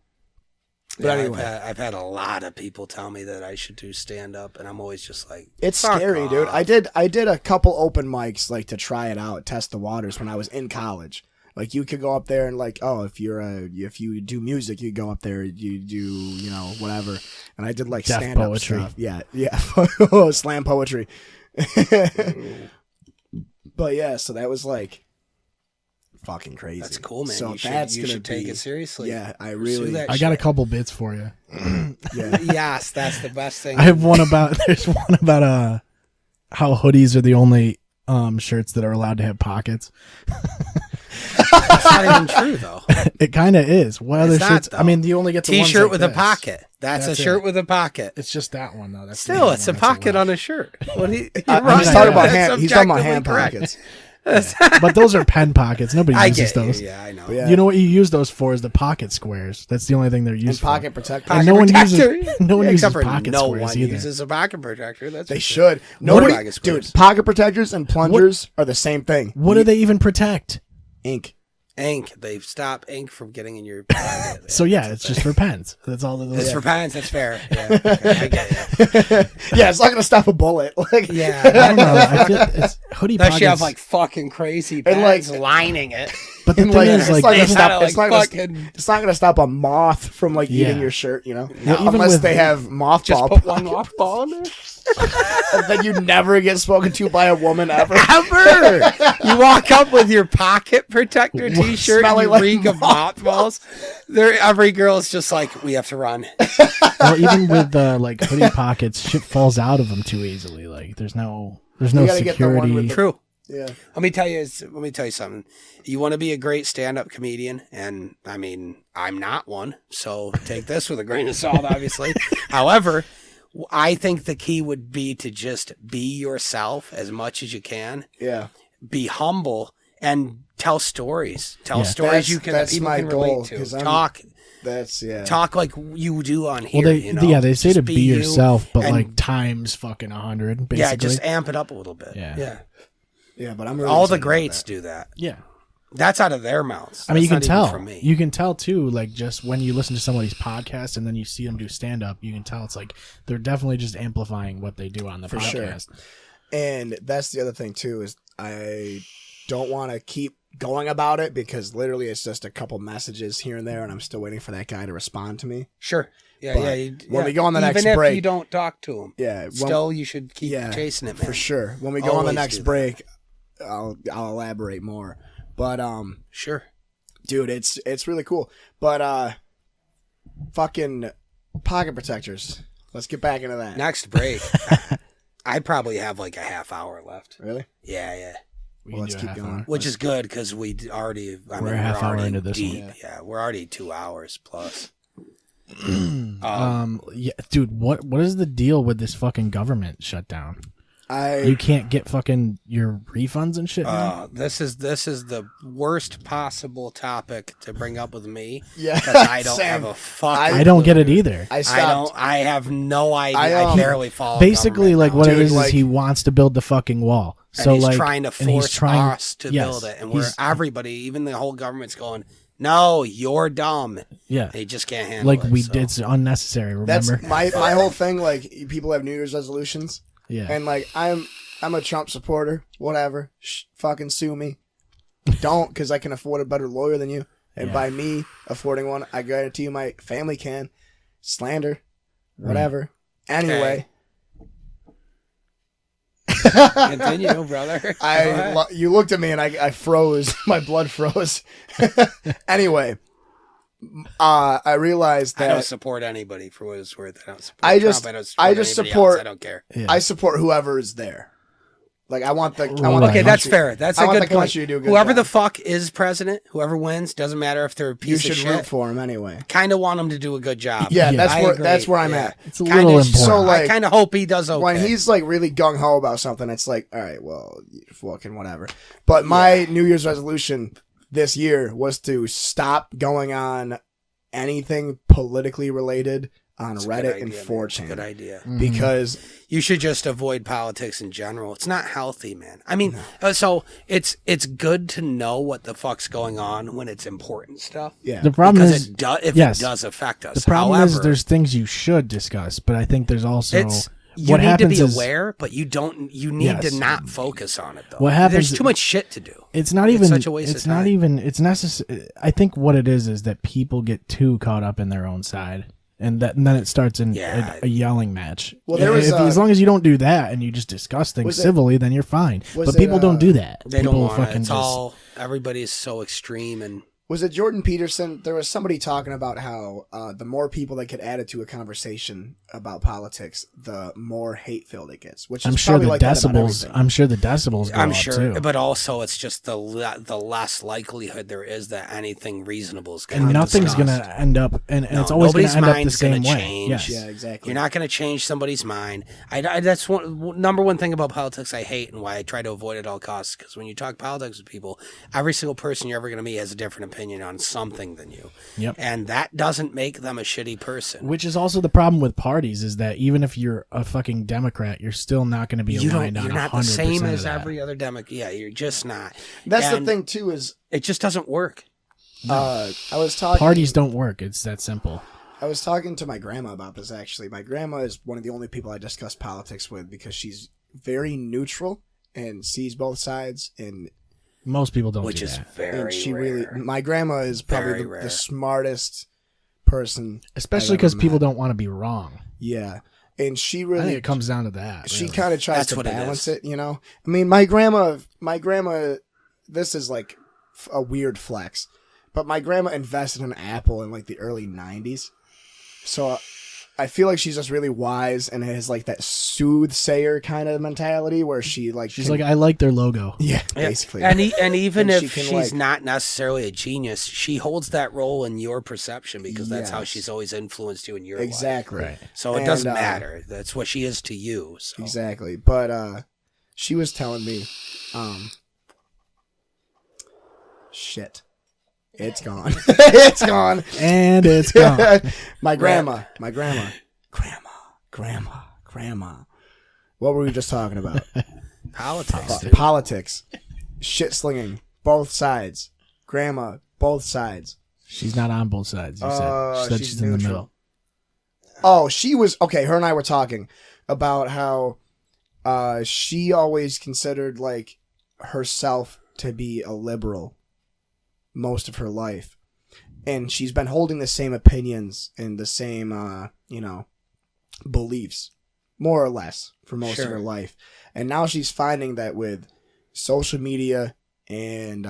But yeah, anyway, I've had a lot of people tell me that I should do stand up, and I'm always just like, it's fuck scary, off. dude. I did a couple open mics like to try it out, test the waters when I was in college. Like you could go up there and like, oh, if you do music, you go up there, you do, whatever. And I did like Deaf stand up poetry. stuff. Yeah. Slam poetry. But yeah, so that was like fucking crazy. That's cool, man. So you should take it seriously. Yeah, I Pursue really. that I got a shit. couple bits for you. Yeah. Yes, that's the best thing. I have one about. There's one about how hoodies are the only shirts that are allowed to have pockets. That's not even true, though. It kind of is. What other It's not, shirts? though. I mean, you only get the ones T-shirt like with a this. pocket. That's a shirt it. with a pocket. It's just that one though. That's the Still, only it's a one that's pocket allowed. on a shirt. What do you, He's right. talking about That's hand. He's talking about hand objectively pockets. But those are pen pockets. Nobody I uses get you. those. Yeah, I know. Yeah. You know what you use those for is the pocket squares. That's the only thing they're And used pocket for. protector. And no one uses Protector. no one Yeah, uses except for pocket no squares one either. uses a pocket protector. That's They for sure. should. Nobody, pocket squares. dude. Pocket protectors and plungers are the same thing. What do they even protect? Ink. Ink. They stop ink from getting in your pocket. So yeah, it's just for pens. That's all. It's That for pens. That's fair. Yeah, okay, I get you. Yeah, it's not gonna stop a bullet. Like, Yeah, I don't know. I feel it's hoodie unless pockets. you have like fucking crazy And, pens like- lining it. but the and, thing like, is, it's like, not gonna They stop. gotta, It's like, not gonna. fucking It's not gonna stop a moth from like eating Yeah. your shirt. You know, Well, even unless with- they have just mothball. put one mothball in there. And then you never get spoken to by a woman ever. Ever. You walk up with your pocket protector T-shirt and Smelling you like reek of mothballs. Every girl's just like, we have to run. well, even with like hoodie pockets, shit falls out of them too easily. Like there's no gotta get the one security. with the- True. Yeah. Let me tell you something. You want to be a great stand-up comedian, and I mean, I'm not one, so take this with a grain of salt, obviously. However, I think the key would be to just be yourself as much as you can. Yeah. Be humble and tell stories. Tell Yeah. stories you can that That's people my can goal, relate to. 'cause I'm- Talk Talk like you do on here. Well, you know? they say Just to be you yourself, but and- like times fucking 100. Basically. yeah, just amp it up a little bit. Yeah. Yeah, but I'm really All the excited about greats that. do that. yeah. That's out of their mouths. I mean, you can That's not even tell. from me. You can tell too, like just when you listen to somebody's podcast and then you see them do stand up, you can tell it's like they're definitely just amplifying what they do on the For sure. podcast. And that's the other thing too is I don't want to keep going about it because literally it's just a couple messages here and there, and I'm still waiting for that guy to respond to me. Sure. Yeah, But yeah. when we go on the next even if break- you don't talk to him, Yeah, still you should keep yeah, chasing it, man. for sure. When we go on the Always next do that. break, I'll elaborate more. But Sure. dude, it's really cool. But fucking pocket protectors. Let's get back into that. Next break, I probably have like a half hour left. Really? Yeah, yeah. We Well, can let's do a keep half going. hour. Which is good because we already. We're a half hour already into this one. deep. Yeah, we're already 2 hours plus. Yeah, dude, what is the deal with this fucking government shutdown? You can't get fucking your refunds and shit now? This is the worst possible topic to bring up with me. Yeah, because I don't same. have a fuck. I don't get it either. I stopped. I have no idea. I barely follow. Basically, like what it Dude, is like- he wants to build the fucking wall. And So he's like trying to and he's force trying- us to yes, build it, and we're he's- everybody, even the whole government's going, No, you're dumb. Yeah. They just can't handle Like it. we so. did, it's unnecessary. That's Remember? my whole thing. Like people have New Year's resolutions, Yeah. and like I'm a Trump supporter. Whatever, fucking sue me. Don't, because I can afford a better lawyer than you, and by me affording one, I guarantee you my family can. Slander, whatever. Anyway. Continue, brother. You looked at me and I froze. My blood froze. Anyway, I realized that I don't support anybody for what it's worth. I don't support I Trump. just- I don't I just anybody support- else. I don't care. Yeah. I support whoever is there. Like I want the. I want Right. the Okay, that's country- fair. That's I a want good the point. country to do a good Whoever job. the fuck is president, whoever wins, doesn't matter if they're a You piece of should root shit. for him anyway. Kind of want them to do a good job. Yeah, Yeah, I agree. that's where I'm Yeah. at. It's a Kinda little sh- important. So, like, I kind of hope he does okay. When he's like really gung ho about something, it's like, all right, well, fucking whatever. But my New Year's resolution this year was to stop going on anything politically related on It's a Reddit good and idea, man. 4chan. It's a good idea. Because You should just avoid politics in general. It's not healthy, man. I mean, so it's good to know what the fuck's going on when it's important stuff. yeah, The problem Because is, it yes. does affect us. the problem However, is there's things you should discuss, but I think there's also it's you what need to happens be is aware, but you don't. You need Yes. to not focus on it though. What happens- There's too much shit to do. it's not even such a waste it's of not time. even it's necessary. I think what it is that people get too caught up in their own side. And then it starts in Yeah. a yelling match. Well, there was, as long as you don't do that and you just discuss things Was it- civilly, then you're fine. was But it, people don't do that. They people don't want it. fucking It's just all everybody's so extreme and was it Jordan Peterson? There was somebody talking about how the more people that get added to a conversation about politics, the more hate filled it gets. Which is I'm sure probably the like that about decibels. everything. I'm sure the decibels go I'm up sure, too. but also it's just the less likelihood there is that anything reasonable is going And to nothing's gonna end up, and it's always gonna nobody's end up the mind's same gonna way. change. Yes. Yeah, exactly. You're not going to change somebody's mind. That's number one thing about politics I hate and why I try to avoid at all costs. Because when you talk politics with people, every single person you're ever going to meet has a different opinion on something than you. Yep. And that doesn't make them a shitty person. Which is also the problem with parties is that even if you're a fucking Democrat, you're still not going to be aligned on You're not 100% the same of as that. every other Democrat. Yeah, you're just not. That's And the thing too. Is It just doesn't work. I was talking. Parties don't work. It's that simple. I was talking to my grandma about this actually. My grandma is one of the only people I discuss politics with because she's very neutral and sees both sides, and Most people don't Which do is that. very she rare. really. My grandma is probably Very the rare. smartest person, Especially I've because ever people met. don't want to be wrong. Yeah, and she I really think it comes down to that. she really. kind of tries That's to what it balance is. it, you know. I mean, my grandma. This is like a weird flex, but my grandma invested in Apple in like the early '90s, so I feel like she's just really wise and has like that soothsayer kind of mentality where she's She's like, I like their logo. yeah, Yeah. basically. And even And she if can, she's like- not necessarily a genius, she holds that role in your perception because that's how Yes. she's always influenced you in your life. Exactly. Right. So it And, doesn't matter. That's what she is to you. So. Exactly. But she was telling me, shit. It's gone. It's gone. And it's gone. my grandma. What were we just talking about? Politics. dude. Politics. Shit slinging. Both sides. Grandma. Both sides. She's not on both sides. You said. She said she's she's in the neutral. middle. Oh, she was okay. Her and I were talking about how she always considered like herself to be a liberal most of her life, and she's been holding the same opinions and the same beliefs more or less for most of Sure. her life. And now she's finding that with social media and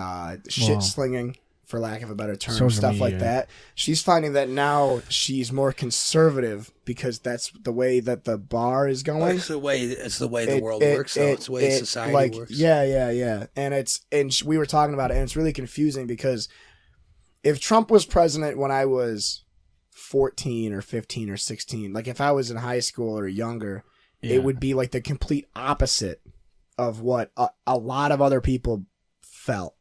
shit slinging, for lack of a better term, Social stuff like media. that, she's finding that now she's more conservative because that's the way that the bar is going. It's the way the world works. Though. It's the way society like, works. Yeah. And we were talking about it, and it's really confusing because if Trump was president when I was 14 or 15 or 16, like if I was in high school or younger, Yeah. it would be like the complete opposite of what a lot of other people felt.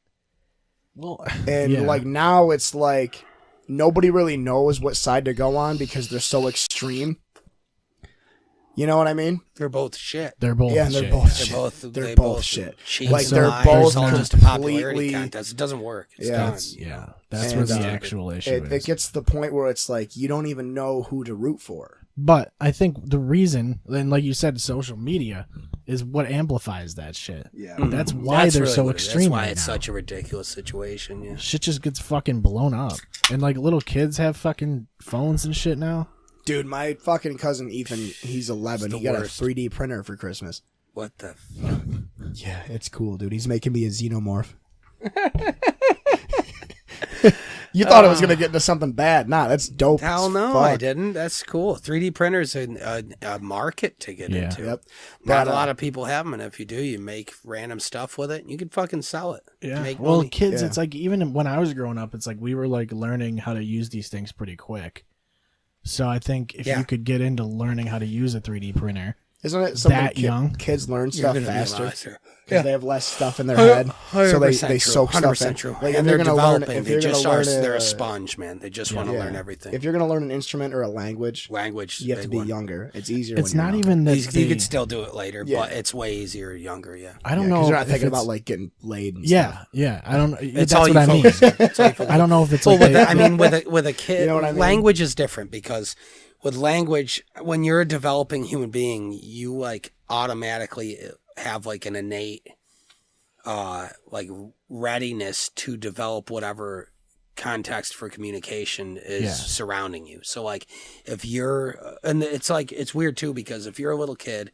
Well, And yeah. like now it's like nobody really knows what side to go on because they're so extreme. You know what I mean? They're both shit. They're both Yeah, shit. they're both They're shit. both They're they both shit. cheat Like, and they're lie. both It's all just a popularity completely- contest. It doesn't work. It's Yeah. done. That's And, where the actual issue is. It gets to the point where it's like you don't even know who to root for. But I think the reason, and like you said, social media is what amplifies that shit. Yeah. That's why they're really so what it is. extreme. That's why right it's now. such a ridiculous situation. Yeah. Shit just gets fucking blown up. And like little kids have fucking phones and shit now. Dude, my fucking cousin Ethan, he's 11. It's He the got worst. a 3D printer for Christmas. What the? Yeah, it's cool, dude. He's making me a xenomorph. You thought it was gonna get into something bad? Nah, that's dope. Hell as no, fuck. I didn't. That's cool. 3D printers are a market to get Yeah. into. Yep. Not But, a lot of people have them, and if you do, you make random stuff with it. And you can fucking sell it. Make Well, money. kids, Yeah. it's like even when I was growing up, it's like we were like learning how to use these things pretty quick. So I think if Yeah. you could get into learning how to use a 3D printer, Isn't it something that young? kids learn You're stuff gonna faster realize it. because they have less stuff in their head, so they 100% true, soak stuff in. 100% true. Like, if and you're they're gonna learn, developing. if They you're just gonna are. learn They're a sponge, man. They just want to learn everything. If you're gonna learn an instrument or a language, Language. you have to big be one. younger. It's easier. it's when you're not younger. even that You could still do it later, Yeah. but it's way easier younger. Yeah. I don't Yeah, 'cause know. you're not if thinking it's- about like getting laid. And Yeah, stuff. yeah. I don't. It's That's all what you I mean. focus on. It's all you focus I don't know if it's Well, like. I mean, with a kid, You know what I mean? language is different because with language, when you're a developing human being, you like automatically have like an innate, like readiness to develop whatever context for communication is surrounding you. So like if you're, and it's like, it's weird too, because if you're a little kid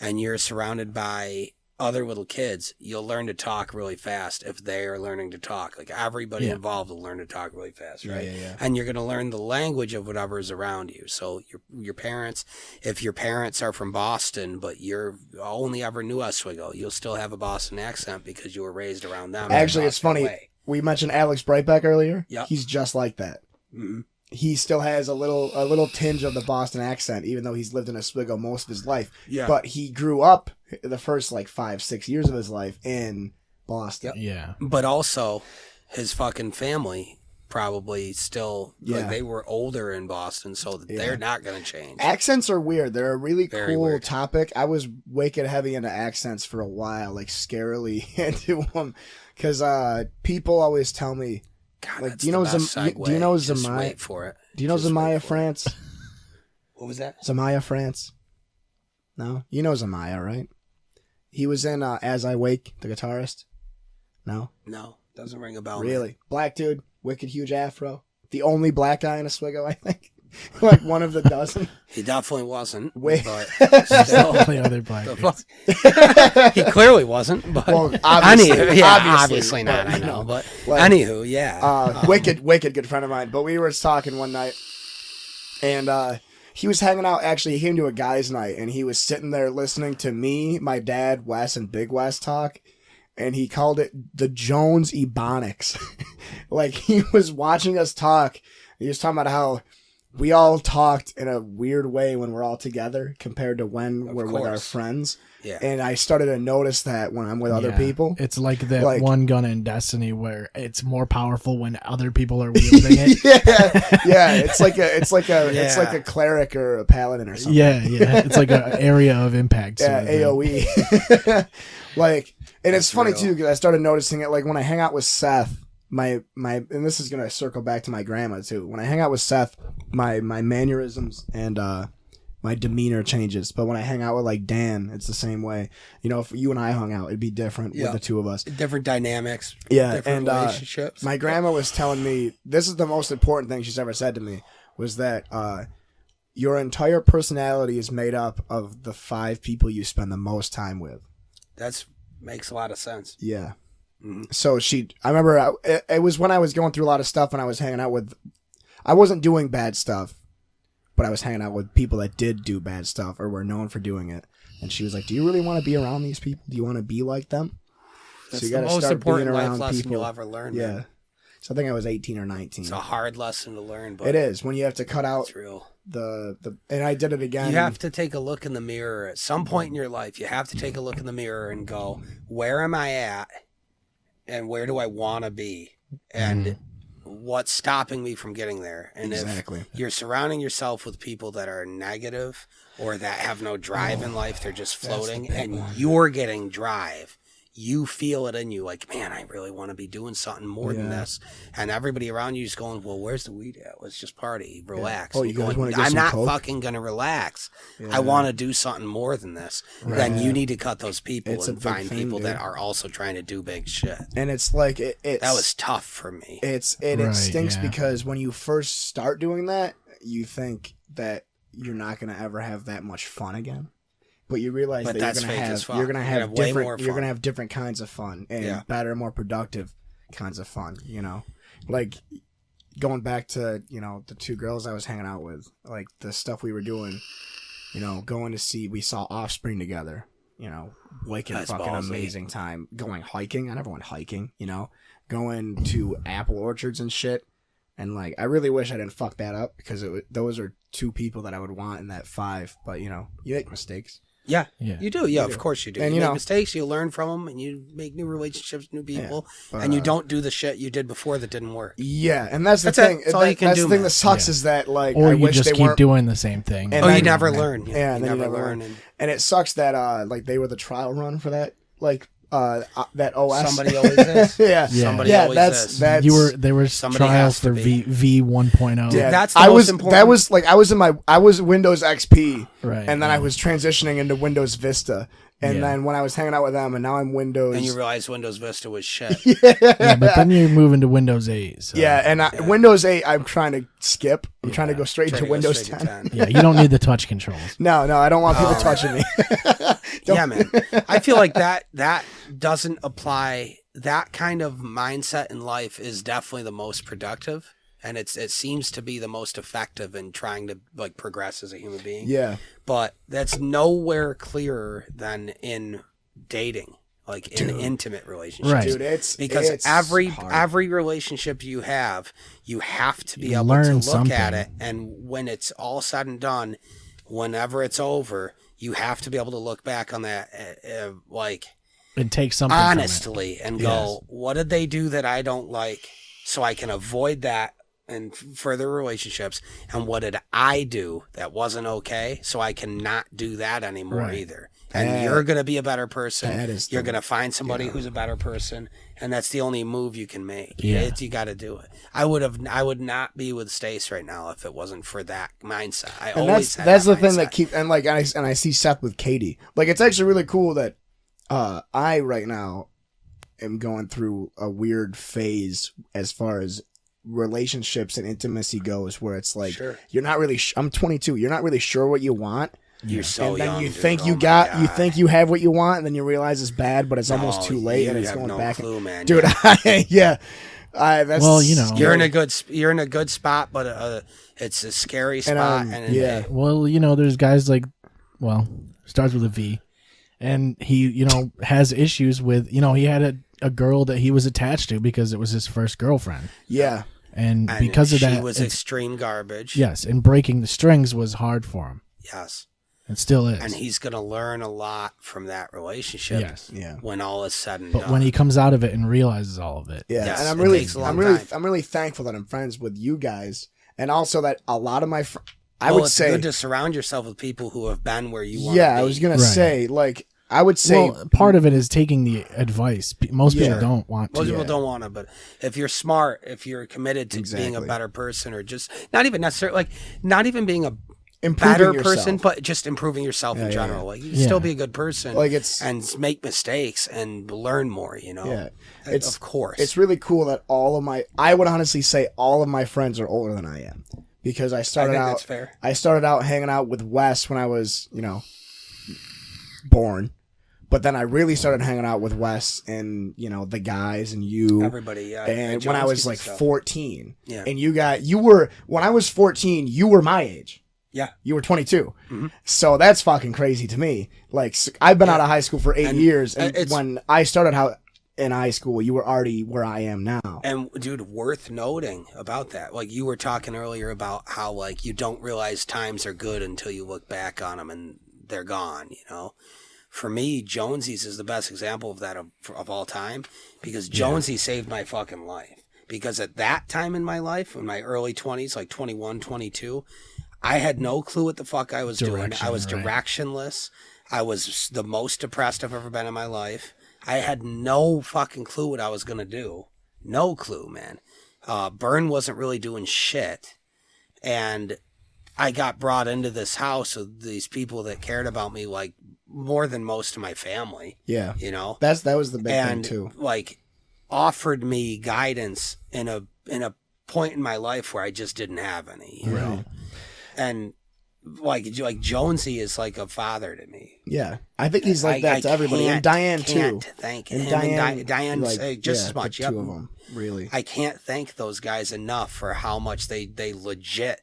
and you're surrounded by other little kids, you'll learn to talk really fast if they are learning to talk. Like everybody involved will learn to talk really fast, right? Yeah. And you're going to learn the language of whatever is around you. So your parents, if your parents are from Boston, but you're only ever knew Oswego, you'll still have a Boston accent because you were raised around them. Actually, it's Boston funny. way. We mentioned Alex Brightback earlier. Yep. He's just like that. Mhm. He still has a little tinge of the Boston accent, even though he's lived in Oswego most of his life. Yeah. But he grew up the first like 5-6 years of his life in Boston. Yeah. But also, his fucking family probably still, like they were older in Boston, so they're not going to change. Accents are weird. They're a really Very cool weird. topic. I was wicked heavy into accents for a while, like scarily into them, because people always tell me, God, like, that's do you know the best do you know segue. Just Zamaya? wait for it. Do you know Just Zamaya wait for it. France? What was that? Zamaya France? No, you know Zamaya, right? He was in As I Wake, the guitarist. No, No, doesn't ring a bell. man. really, black dude, wicked huge afro, the only black guy in Oswego, I think, like one of the dozen. He definitely wasn't. Wait. But Still play other black the dudes. fuck? He clearly wasn't. But Well, obviously, anywho, yeah, obviously, obviously not. but, I you know, know, but like, anywho, yeah. wicked good friend of mine. But we were talking one night, and he was hanging out. Actually, he came to a guy's night, and he was sitting there listening to me, my dad, Wes, and Big Wes talk. And he called it the Jones Ebonics. Like, he was watching us talk. He was talking about how we all talked in a weird way when we're all together compared to when we're with our course. friends. Yeah. And I started to notice that when I'm with other Yeah. people. It's like that Like- one gun in Destiny where it's more powerful when other people are wielding it. Yeah, it's like a Yeah. cleric or a paladin or something. Yeah, it's like an area of impact. Yeah, sort of thing. AOE. Like, and it's That's funny real. too because I started noticing it. Like when I hang out with Seth, my and this is gonna circle back to my grandma too. When I hang out with Seth, my mannerisms and my demeanor changes. But when I hang out with like Dan, it's the same way. You know, if you and I hung out, it'd be different Yeah. with the two of us. Different dynamics. Yeah, Different and relationships. my grandma was telling me this is the most important thing she's ever said to me was that your entire personality is made up of the 5 people you spend the most time with. That's makes a lot of sense. Yeah. Mhm. So I remember it was when I was going through a lot of stuff and I was hanging out with, I wasn't doing bad stuff, but I was hanging out with people that did do bad stuff or were known for doing it. And she was like, do you really want to be around these people? Do you want to be like them? That's so you the gotta most start important being life around lesson people. you'll ever learn. Yeah. Man. So I think I was 18 or 19. It's a hard lesson to learn, but It is when you have to cut out it's real. the and I did it again. You have to take a look in the mirror at some point in your life. You have to take a look in the mirror and go, where am I at? And where do I want to be? And what's stopping me from getting there? And Exactly. if you're surrounding yourself with people that are negative or that have no drive in life. They're just floating, and you're getting drive. You feel it in you, like, man, I really want to be doing something more than this. And everybody around you is going, well, where's the weed at? Let's just party, relax. Oh, you guys want to get I'm some not coke? fucking gonna relax. I want to do something more than this. Then you need to cut those people It's a and big find thing, people dude. that are also trying to do big shit. And it's like it's That was tough for me. it Right, stinks yeah. because when you first start doing that, you think that you're not gonna ever have that much fun again. But you realize But that that's fake as fuck. you're gonna You're gonna have have way more different you're fun. gonna have different kinds of fun and better, more productive kinds of fun. You know, like going back to the two girls I was hanging out with, like the stuff we were doing. You know, going to see we saw Offspring together. You know, wicked That's fucking ballsy. amazing time. Going hiking, I never went hiking. You know, going to apple orchards and shit. And like, I really wish I didn't fuck that up because those are two people that I would want in that 5. But you make mistakes. Yeah, Yeah. you do. Yeah, of course you do. And, you you make know- mistakes, you learn from them, and you make new relationships, new people, but, and you don't do the shit you did before that didn't work. Yeah, and that's the That's it. thing. That's all you can That's do, the thing man. that sucks Yeah. is that like Or I you wish just they keep weren't. doing the same thing. And Oh, then- you never learn. Yeah, and you then never learn. And it sucks that like they were the trial run for that that OS. Somebody always is. yeah, Somebody yeah. always That's is. that's There was Somebody trials has to for be. V 1.0. Yeah, That's the I most was important. that was like I was Windows XP, Right, and then I yeah. was transitioning into Windows Vista, and Yeah. then when I was hanging out with them, and now I'm Windows. And you realize Windows Vista was shit. Yeah, but then you're moving to Windows 8. So. yeah, and Windows 8, I'm trying to skip. I'm trying to go straight Try to to go Windows straight to 10. Yeah, you don't need the touch controls. No, I don't want people touching me. Yeah, man. I feel like that doesn't apply. That kind of mindset in life is definitely the most productive, and it seems to be the most effective in trying to like progress as a human being. Yeah. But that's nowhere clearer than in dating, like in intimate relationships. Right. Dude, it's Because it's every hard. relationship you have to be able Learn to look something. at it, and when it's all said and done, whenever it's over, you have to be able to look back on that like And take something from it. honestly and go, what did they do that I don't like, so I can avoid that in further relationships, and what did I do that wasn't okay, so I can not do that anymore Right. either. And you're going to be a better person. that is You're the- going to find somebody who's a better person, and that's the only move you can make. Yeah. You got to do it. I would not be with Stace right now if it wasn't for that mindset. I And always had that's that the thing that mindset. keep and like and I see Seth with Katie. Like it's actually really cool that I right now am going through a weird phase as far as relationships and intimacy goes, where it's like Sure. you're not really. I'm 22. You're not really sure what you want. You're so and then young. you dude. think Oh you my got, you God. think you have what you want, and then you realize it's bad, but it's almost No, too late, and you it's have going no back. clue, man. Dude, yeah, that's Well, you know. You're in a good spot, but it's a scary spot. And yeah. Well, there's guys like, starts with a V, and he, has issues with, he had a girl that he was attached to because it was his first girlfriend, Yeah. and and because of she that, was it's- extreme garbage. yes, and breaking the strings was hard for him. Yes. It still is. And he's gonna learn a lot from that relationship. Yes. Yeah. When all is said and But done. when he comes out of it and realizes all of it, Yeah, Yes, and it takes a long time. I'm really thankful that I'm friends with you guys, and also that a lot of my, I Well, would it's say, good to surround yourself with people who have been where you want. yeah, to be. I was gonna Right. say, like, I would say, well, part of it is taking the advice. Most people Yeah. don't want to. Most people don't want to, but if you're smart, if you're committed to being a Exactly. better person, or just not even necessarily not even being a improving better yourself. person, but just improving yourself in general. Like you can Yeah. still be a good person, Like, it's- and make mistakes and learn more. Yeah, of course. It's really cool that I would honestly say all of my friends are older than I am, because I started think out. that's fair. I started out hanging out with Wes when I was, born. But then I really started hanging out with Wes and, the guys and you. Everybody, yeah. And when I Jones was and like stuff. 14. Yeah. And when I was 14, you were my age. Yeah. You were 22. So that's fucking crazy to me. Like, I've been out of high school for 8 And years. And it's- when I started out in high school, you were already where I am now. And dude, worth noting about that. Like you were talking earlier about how like you don't realize times are good until you look back on them and they're gone, For me, Jonesy's is the best example of that of all time, because Jonesy saved my fucking life. Because at that time in my life, in my early 20s, like 21, 22, I had no clue what the fuck I was doing. I was right. directionless. I was the most depressed I've ever been in my life. I had no fucking clue what I was going to do. No clue, man. Byrne wasn't really doing shit. And I got brought into this house with these people that cared about me like more than most of my family. Yeah. You know? That was the big and thing too. like offered me guidance in a point in my life where I just didn't have any, you know? And like Jonesy is like a father to me. Yeah, I think he's like that to everybody, and Diane too. Thank and him. Diane like, just as much. The two of them, really. I can't thank those guys enough for how much they legit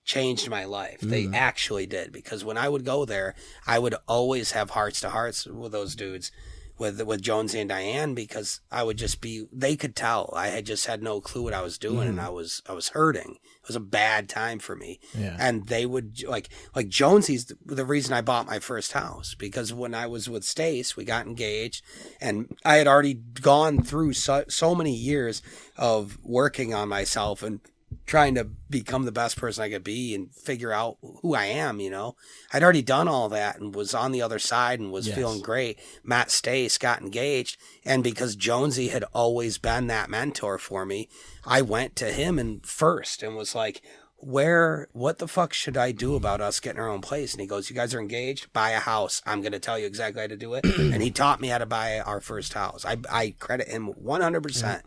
changed my life. They actually did, because when I would go there, I would always have hearts to hearts with those dudes, with Jonesy and Diane, because I would just be. They could tell I had just had no clue what I was doing, and I was hurting. It was a bad time for me. Yeah. And they would like Jonesy's the reason I bought my first house, because when I was with Stace, we got engaged, and I had already gone through so many years of working on myself and trying to become the best person I could be and figure out who I am, you know. I'd already done all that and was on the other side and was feeling great. Matt Stace got engaged, and because Jonesy had always been that mentor for me, I went to him and first and was like, what the fuck should I do about us getting our own place? And he goes, you guys are engaged, buy a house. I'm going to tell you exactly how to do it. And he taught me how to buy our first house. I credit him 100%.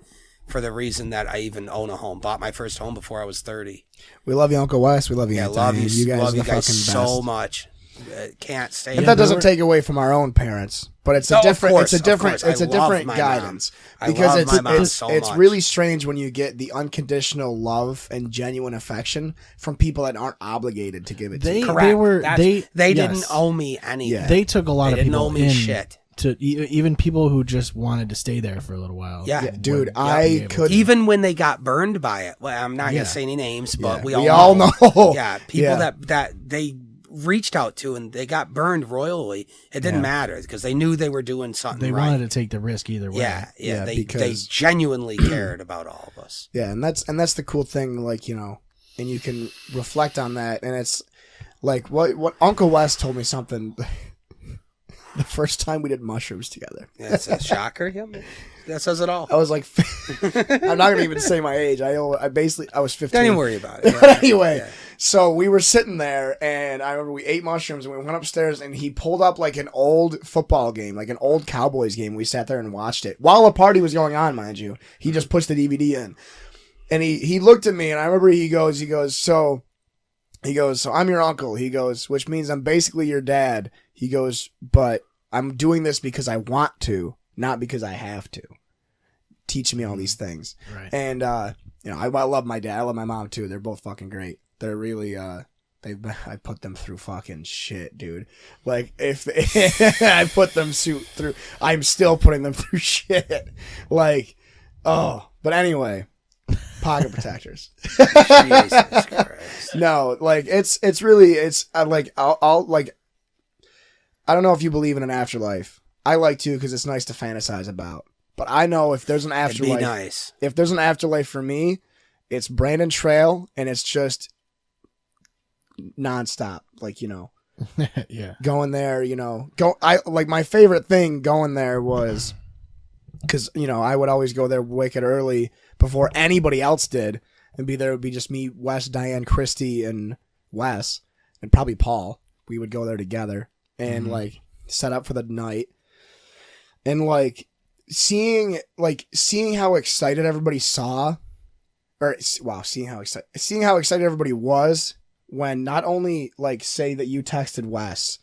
For the reason that I even own a home. Bought my first home before I was 30. We love you, Uncle Wes. We love you. Yeah, Aunt love Diane. you. Guys love are you the guys fucking so best. much. Can't stay. And that doesn't take away from our own parents, but it's a different guidance, because it's really strange when you get the unconditional love and genuine affection from people that aren't obligated to give it to you. Correct. They didn't owe me anything. Yeah. They took a lot of didn't people owe me in shit. to even people who just wanted to stay there for a little while. Yeah, dude, I could even when they got burned by it. Well, I'm not gonna say any names, but we all know. Yeah, people that they reached out to and they got burned royally. It didn't matter because they knew they were doing something. They right. wanted to take the risk either way. Yeah. They genuinely cared about all of us. Yeah, and that's the cool thing, like, you know, and you can reflect on that, and it's like what Uncle Wes told me something. The first time we did mushrooms together. Yeah, it's a shocker. Yeah, that says it all. I was like, I'm not gonna even say my age. I was 15. Don't even worry about it. But anyway, so we were sitting there, and I remember we ate mushrooms, and we went upstairs, and he pulled up like an old football game, like an old Cowboys game. We sat there and watched it while a party was going on, mind you. He just pushed the DVD in, and he looked at me, and I remember he goes, so I'm your uncle. He goes, which means I'm basically your dad. He goes, but I'm doing this because I want to, not because I have to. Teach me all these things. Right. And, you know, I love my dad. I love my mom too. They're both fucking great. They're really, I put them through fucking shit, dude. Like, if I put them through, I'm still putting them through shit. Like, oh, but anyway. Pocket protectors. Jesus Christ. No, like it's really I'll like I don't know if you believe in an afterlife. I like to because it's nice to fantasize about. But I know if there's an afterlife, it'd be nice. If there's an afterlife for me, it's Brandon Trail, and it's just nonstop. Like, you know, Yeah. Going there, you know, my favorite thing going there was because, you know, I would always go there wicked early before anybody else did, and there would be just me, Wes, Diane, Christy, and Wes, and probably Paul. We would go there together and like set up for the night, and like seeing how excited everybody seeing how excited everybody was when not only like say that you texted Wes,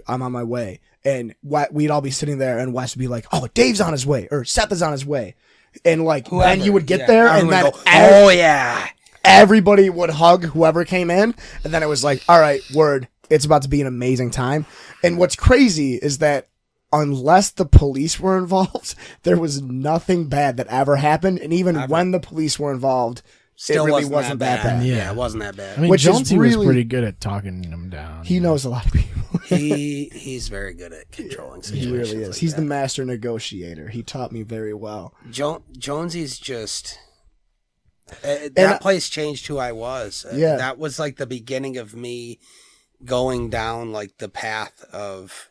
I'm on my way, and we'd all be sitting there, and Wes would be like, "Oh, Dave's on his way," or "Seth is on his way," and like then you would get there, and then everybody would hug whoever came in, and then it was like, "All right, word, it's about to be an amazing time." And what's crazy is that unless the police were involved, there was nothing bad that ever happened, and even when the police were involved, still it really wasn't that bad. Yeah, it wasn't that bad. I mean, Jonesy was pretty good at talking them down. He knows a lot of people. He's very good at controlling situations. He really is. Like He's that. the master negotiator. He taught me very well. Jonesy's just, That place changed who I was. Yeah. That was like the beginning of me going down like the path of,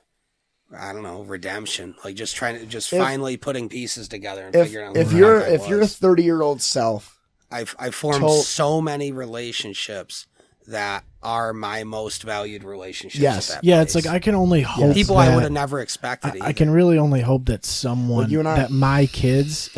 I don't know, redemption. Like just finally putting pieces together and figuring out if who you're the heck I if you're a was. 30-year-old self. I formed so many relationships that are my most valued relationships. Yes. At that Yeah, place. it's like I can only hope people that, I would have never expected. I can really only hope that someone that my kids,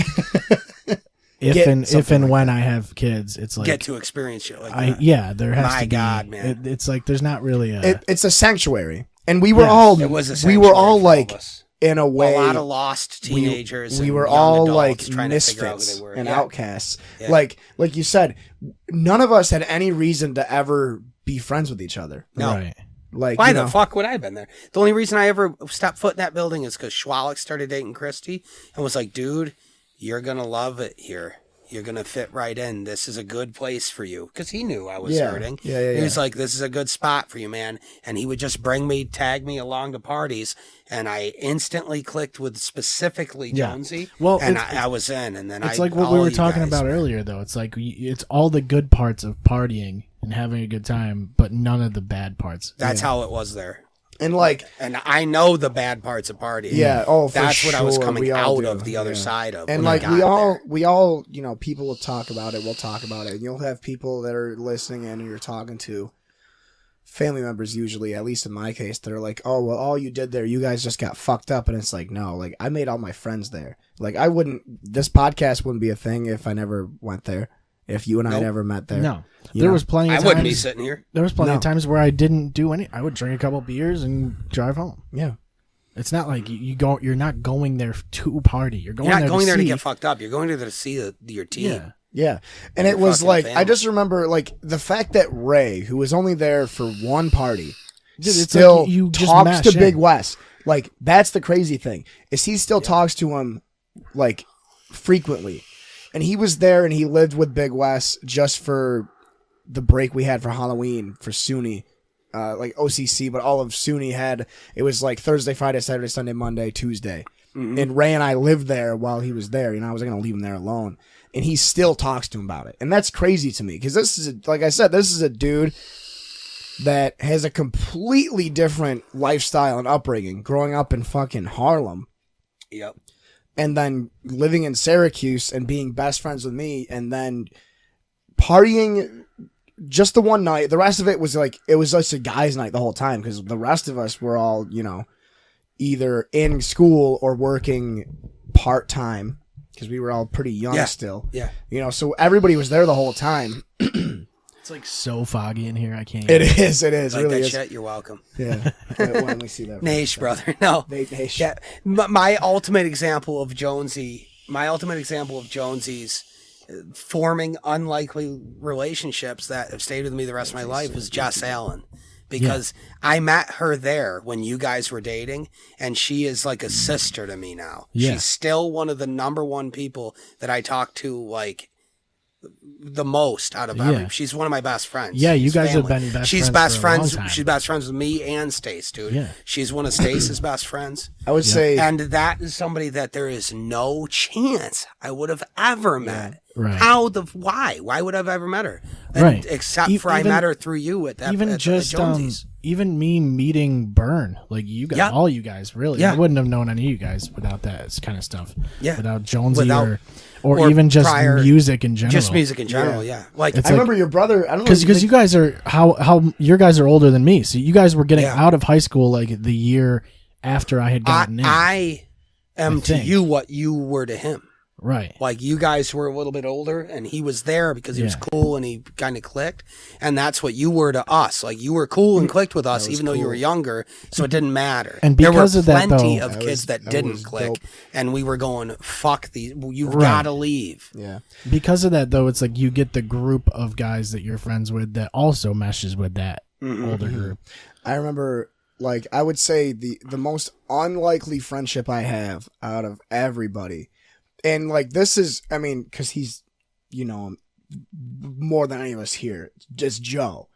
if and when I have kids, it's like get to experience shit like that. there has My to be. God, man. It's like there's not really a. It's a sanctuary, and we were all. It was a we sanctuary were all for like. all of us. In a way, A lot of lost teenagers. We and were young all adults like trying to figure out who misfits they were. and Yeah. outcasts. Yeah. Like you said, none of us had any reason to ever be friends with each other. No. Right. Like, Why the fuck would I have been there? The only reason I ever stepped foot in that building is because Schwalik started dating Christy and was like, dude, you're going to love it here. You're going to fit right in. This is a good place for you. Because he knew I was hurting. Yeah. He was like, this is a good spot for you, man. And he would just tag me along to parties. And I instantly clicked with specifically Jonesy. Well, and I was in. And then it's like what we were talking about earlier, though. It's like it's all the good parts of partying and having a good time, but none of the bad parts. That's how it was there. And like, and I know the bad parts of partying. Yeah. Oh, for that's sure. what I was coming out do. of the other side of. And like we all, you know, people will talk about it. We'll talk about it. And you'll have people that are listening in and you're talking to family members usually, at least in my case, that are like, oh, well, all you did there, you guys just got fucked up. And it's like, no, like I made all my friends there. Like this podcast wouldn't be a thing if I never went there. If you and I never met there. No. There was plenty of times. I wouldn't be sitting here. There was plenty of times where I didn't do any. I would drink a couple beers and drive home. Yeah. It's not like you're not going there to party. You're You're not going there to see. get fucked up. You're going there to see your team. Yeah. Yeah. And it was like, I just remember like the fact that Ray, who was only there for one party, still like you just talks mash to Big in. Wes. Like, that's the crazy thing, is he still talks to him like frequently. And he was there and he lived with Big Wes just for the break we had for Halloween for SUNY. Like OCC, but all of SUNY had, it was like Thursday, Friday, Saturday, Sunday, Monday, Tuesday. Mm-hmm. And Ray and I lived there while he was there. You know, I wasn't going to leave him there alone. And he still talks to him about it. And that's crazy to me because this is, like I said, this is a dude that has a completely different lifestyle and upbringing, growing up in fucking Harlem. Yep. And then living in Syracuse and being best friends with me, and then partying just the one night. The rest of it was like, it was just a guy's night the whole time because the rest of us were all, you know, either in school or working part-time because we were all pretty young still. Yeah. You know, so everybody was there the whole time. It's like so foggy in here. I can't. It is. Like really that is. shit, you're welcome. Yeah. Let me see that. Naish, brother. No. Naish. Yeah. My ultimate example of Jonesy's forming unlikely relationships that have stayed with me the rest of my life is Jess Allen. Because I met her there when you guys were dating, and she is like a sister to me now. Yeah. She's still one of the number one people that I talk to, like, the most out of every. She's one of my best friends. Yeah, you She's guys have family. been best She's friends best for a long friends. time. She's best friends with me and Stace, dude. Yeah. She's one of Stace's best friends. I would say. And that is somebody that there is no chance I would have ever met. Right. Why? Why would I have ever met her? And Right. Except for I met her through you at that. Even at just Jonesy's. even me meeting Byrne, like you guys, all you guys, really. Yeah. I wouldn't have known any of you guys without that kind of stuff. Yeah. Without Jonesy Without- or even just prior- music in general. Just music in general, yeah. Like It's I remember your brother. I don't know because you guys are how your guys are older than me, so you guys were getting out of high school like the year after I had gotten in. I am to think. you what you were to him. Right. Like you guys were a little bit older and he was there because he was cool and he kind of clicked. And that's what you were to us. Like you were cool and clicked with us even though you were younger. So it didn't matter. And because there were of that, plenty though, of kids that didn't was click. dope. And we were going, fuck these. You've got to leave. Yeah. Because of that, though, it's like you get the group of guys that you're friends with that also meshes with that older group. I remember, like, I would say the most unlikely friendship I have out of everybody. And, like, this is, I mean, because he's, you know, more than any of us here, just Joe.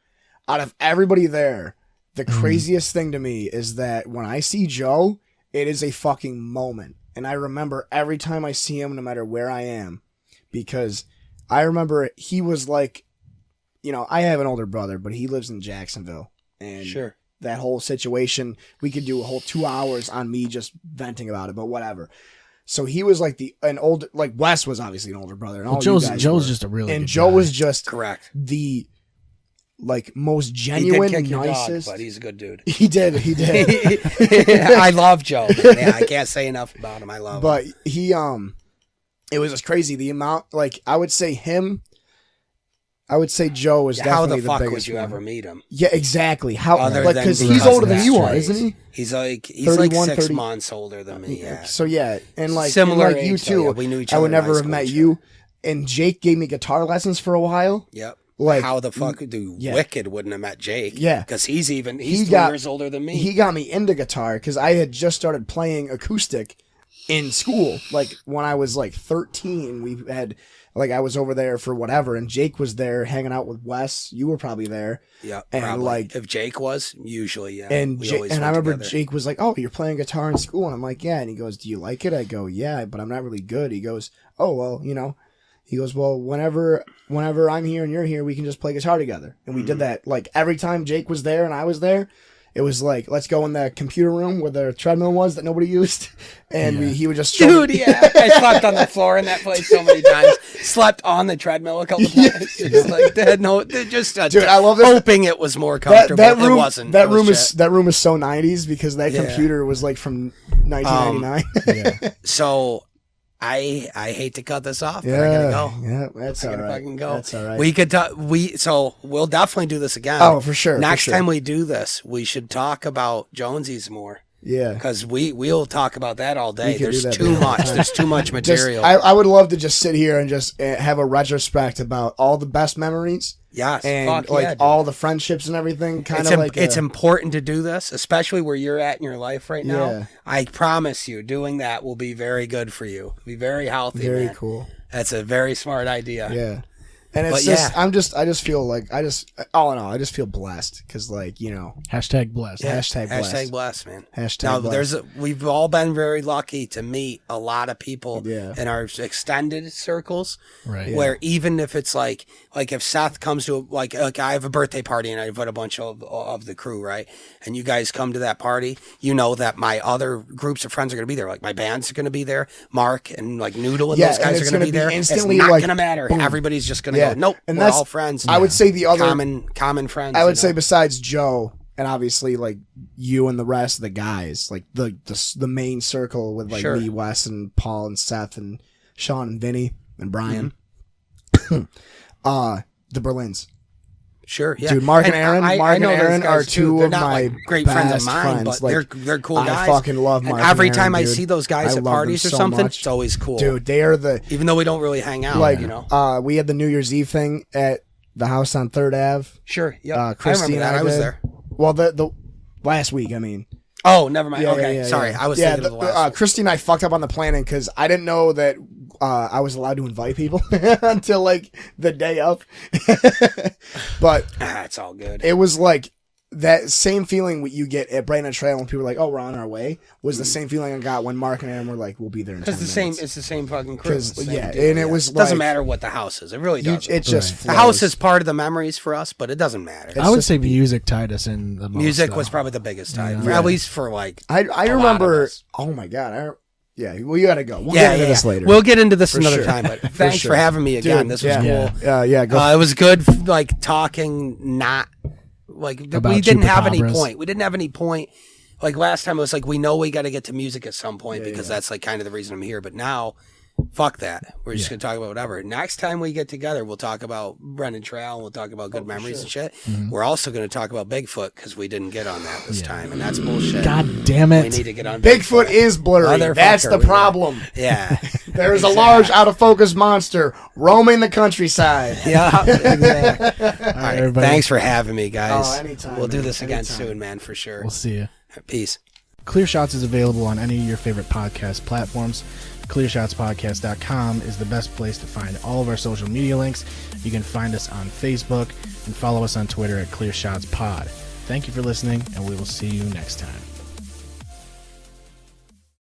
Out of everybody there, the craziest thing to me is that when I see Joe, it is a fucking moment. And I remember every time I see him, no matter where I am, because I remember he was like, you know, I have an older brother, but he lives in Jacksonville. And Sure. that whole situation, we could do a whole 2 hours on me just venting about it, but whatever. So he was like Wes was obviously an older brother. And all Joe's you guys were. just a really and good Joe guy. was just Correct. the like most He genuine, did kick your dog, nicest. but he's a good dude. He did. I love Joe. Man. Yeah, I can't say enough about him. I love him. But he, it was just crazy. The amount, like, I would say Joe was How definitely the fuck biggest would you one. ever meet him? Yeah, exactly. How, Other like, than because because he's older of than that you are, race. isn't he? He's like 31, 6 30 months older than me. Yeah. So yeah, and like Similar and like you age, though, too. yeah, we knew each I other would in never high have school met and shit. you. And Jake gave me guitar lessons for a while. Yep. Like, how the fuck do yeah. Wicked wouldn't have met Jake? Yeah. Because he's He 3 got- years older than me. He got me into guitar because I had just started playing acoustic in school. Like when I was like 13, we had like I was over there for whatever, and Jake was there hanging out with Wes. You were probably there. Yeah, and probably. like If Jake was, usually, yeah. and we Jake, always and I went remember together. Jake was like, "Oh, you're playing guitar in school," and I'm like, "Yeah." And he goes, "Do you like it?" I go, "Yeah, but I'm not really good." He goes, "Oh well, you know." He goes, "Well, whenever I'm here and you're here, we can just play guitar together." And we did that like every time Jake was there and I was there. It was like, let's go in the computer room where the treadmill was that nobody used, and he would just show Dude, yeah. I slept on the floor in that place so many times. Slept on the treadmill a couple times. Just like that. No, just Dude, I love this. hoping it was more comfortable. that room. It wasn't. That It was room is shit. that room is so 90s because that Yeah. computer was like from 1999. Yeah. So I hate to cut this off, but I gotta go. Yeah, that's I all gotta right. fucking go. That's all right. We could talk. So we'll definitely do this again. Oh, for sure. Next for sure. time we do this, we should talk about Jonesy's more. Yeah. Because we'll talk about that all day. We could do There's that too all much. the time. There's too much Just, material. I would love to just sit here and just have a retrospect about all the best memories yes. and fuck like yeah, dude. all the friendships and everything. Kind It's, of like it's important to do this, especially where you're at in your life right now. Yeah. I promise you, doing that will be very good for you. Be very healthy. very man. cool. That's a very smart idea. Yeah. And it's But just, yeah. I just feel like, all in all, I just feel blessed because, like, you know, Hashtag blessed. Yeah. Hashtag blessed. Hashtag blessed, man. Hashtag Now, blessed. we've all been very lucky to meet a lot of people Yeah. in our extended circles. Right. Where even if it's like if Seth comes to like I have a birthday party and I invite a bunch of the crew, right? And you guys come to that party, you know that my other groups of friends are going to be there. Like my band's going to be there, Mark and like Noodle and Yeah, those and guys it's are going to gonna be be there. instantly, it's not like, going to matter. boom. Everybody's just going to Yeah. go. Nope, And we're that's- all friends. I would say the other, common friends. I would you say know? besides Joe and obviously like you and the rest of the guys, like the main circle with like Sure. me, Wes, and Paul and Seth and Sean and Vinny and Brian. Mm-hmm. The Berlins. Sure, yeah. Dude, Mark and Aaron, I know those Aaron guys are too. two They're of not, my like, great friends of best mine, friends. but Like, they're cool I guys. fucking love Mark And every and time Aaron, I dude. see those guys I at love parties them or so something, much. it's always cool. Dude, they are the Even though we don't really hang out, like you know. we had the New Year's Eve thing at the house on 3rd Ave. Sure, yeah. Christy I remember and that. I was did. there. Well, the last week, I mean. Oh, never mind. Yeah, okay, yeah, sorry. yeah. I was thinking of the last. Christy and I fucked up on the planning because I didn't know that I was allowed to invite people until like the day of. But It's all good. it was like that same feeling you get at Brandon Trail when people are like, "Oh, we're on our way," was the same feeling I got when Mark and Aaron were like, "We'll be there in 10 Because the minutes." same, it's the same fucking crew. 'Cause, It's the same yeah, deal, and it was doesn't like- matter what the house is. It really doesn't. It just Right. the flows. house is part of the memories for us, but it doesn't matter. I would just say music tied us in the most. Music though. was probably the biggest time, Yeah. at least for like. I a lot remember. of us. Oh my god! Yeah, well, you gotta go. We'll Yeah, get into this yeah. later. We'll get into this For another sure. time. But thanks sure. for having me again. Dude, This was yeah. cool. Yeah, go. It was good, like talking. Not like About we didn't have any chupacabras. point. We didn't have any point. Like last time, it was like we know we got to get to music at some point Yeah, because yeah. that's like kind of the reason I'm here. But now, fuck that. We're just gonna talk about whatever. Next time we get together, we'll talk about Brendan Trail. We'll talk about good memories and shit. Mm-hmm. We're also gonna talk about Bigfoot because we didn't get on that this time, and that's bullshit. God damn we it! need to get on Bigfoot is blurry. Motherfucker, That's the we got- problem. Yeah. There is a large, out of focus monster roaming the countryside. Yeah, exactly. All right, everybody. thanks for having me, guys. Oh, anytime, we'll do man. this again Anytime. soon, man, for sure. We'll see you. Peace. Clear Shots is available on any of your favorite podcast platforms. ClearShotsPodcast.com is the best place to find all of our social media links. You can find us on Facebook and follow us on Twitter at ClearShotsPod. Thank you for listening, and we will see you next time.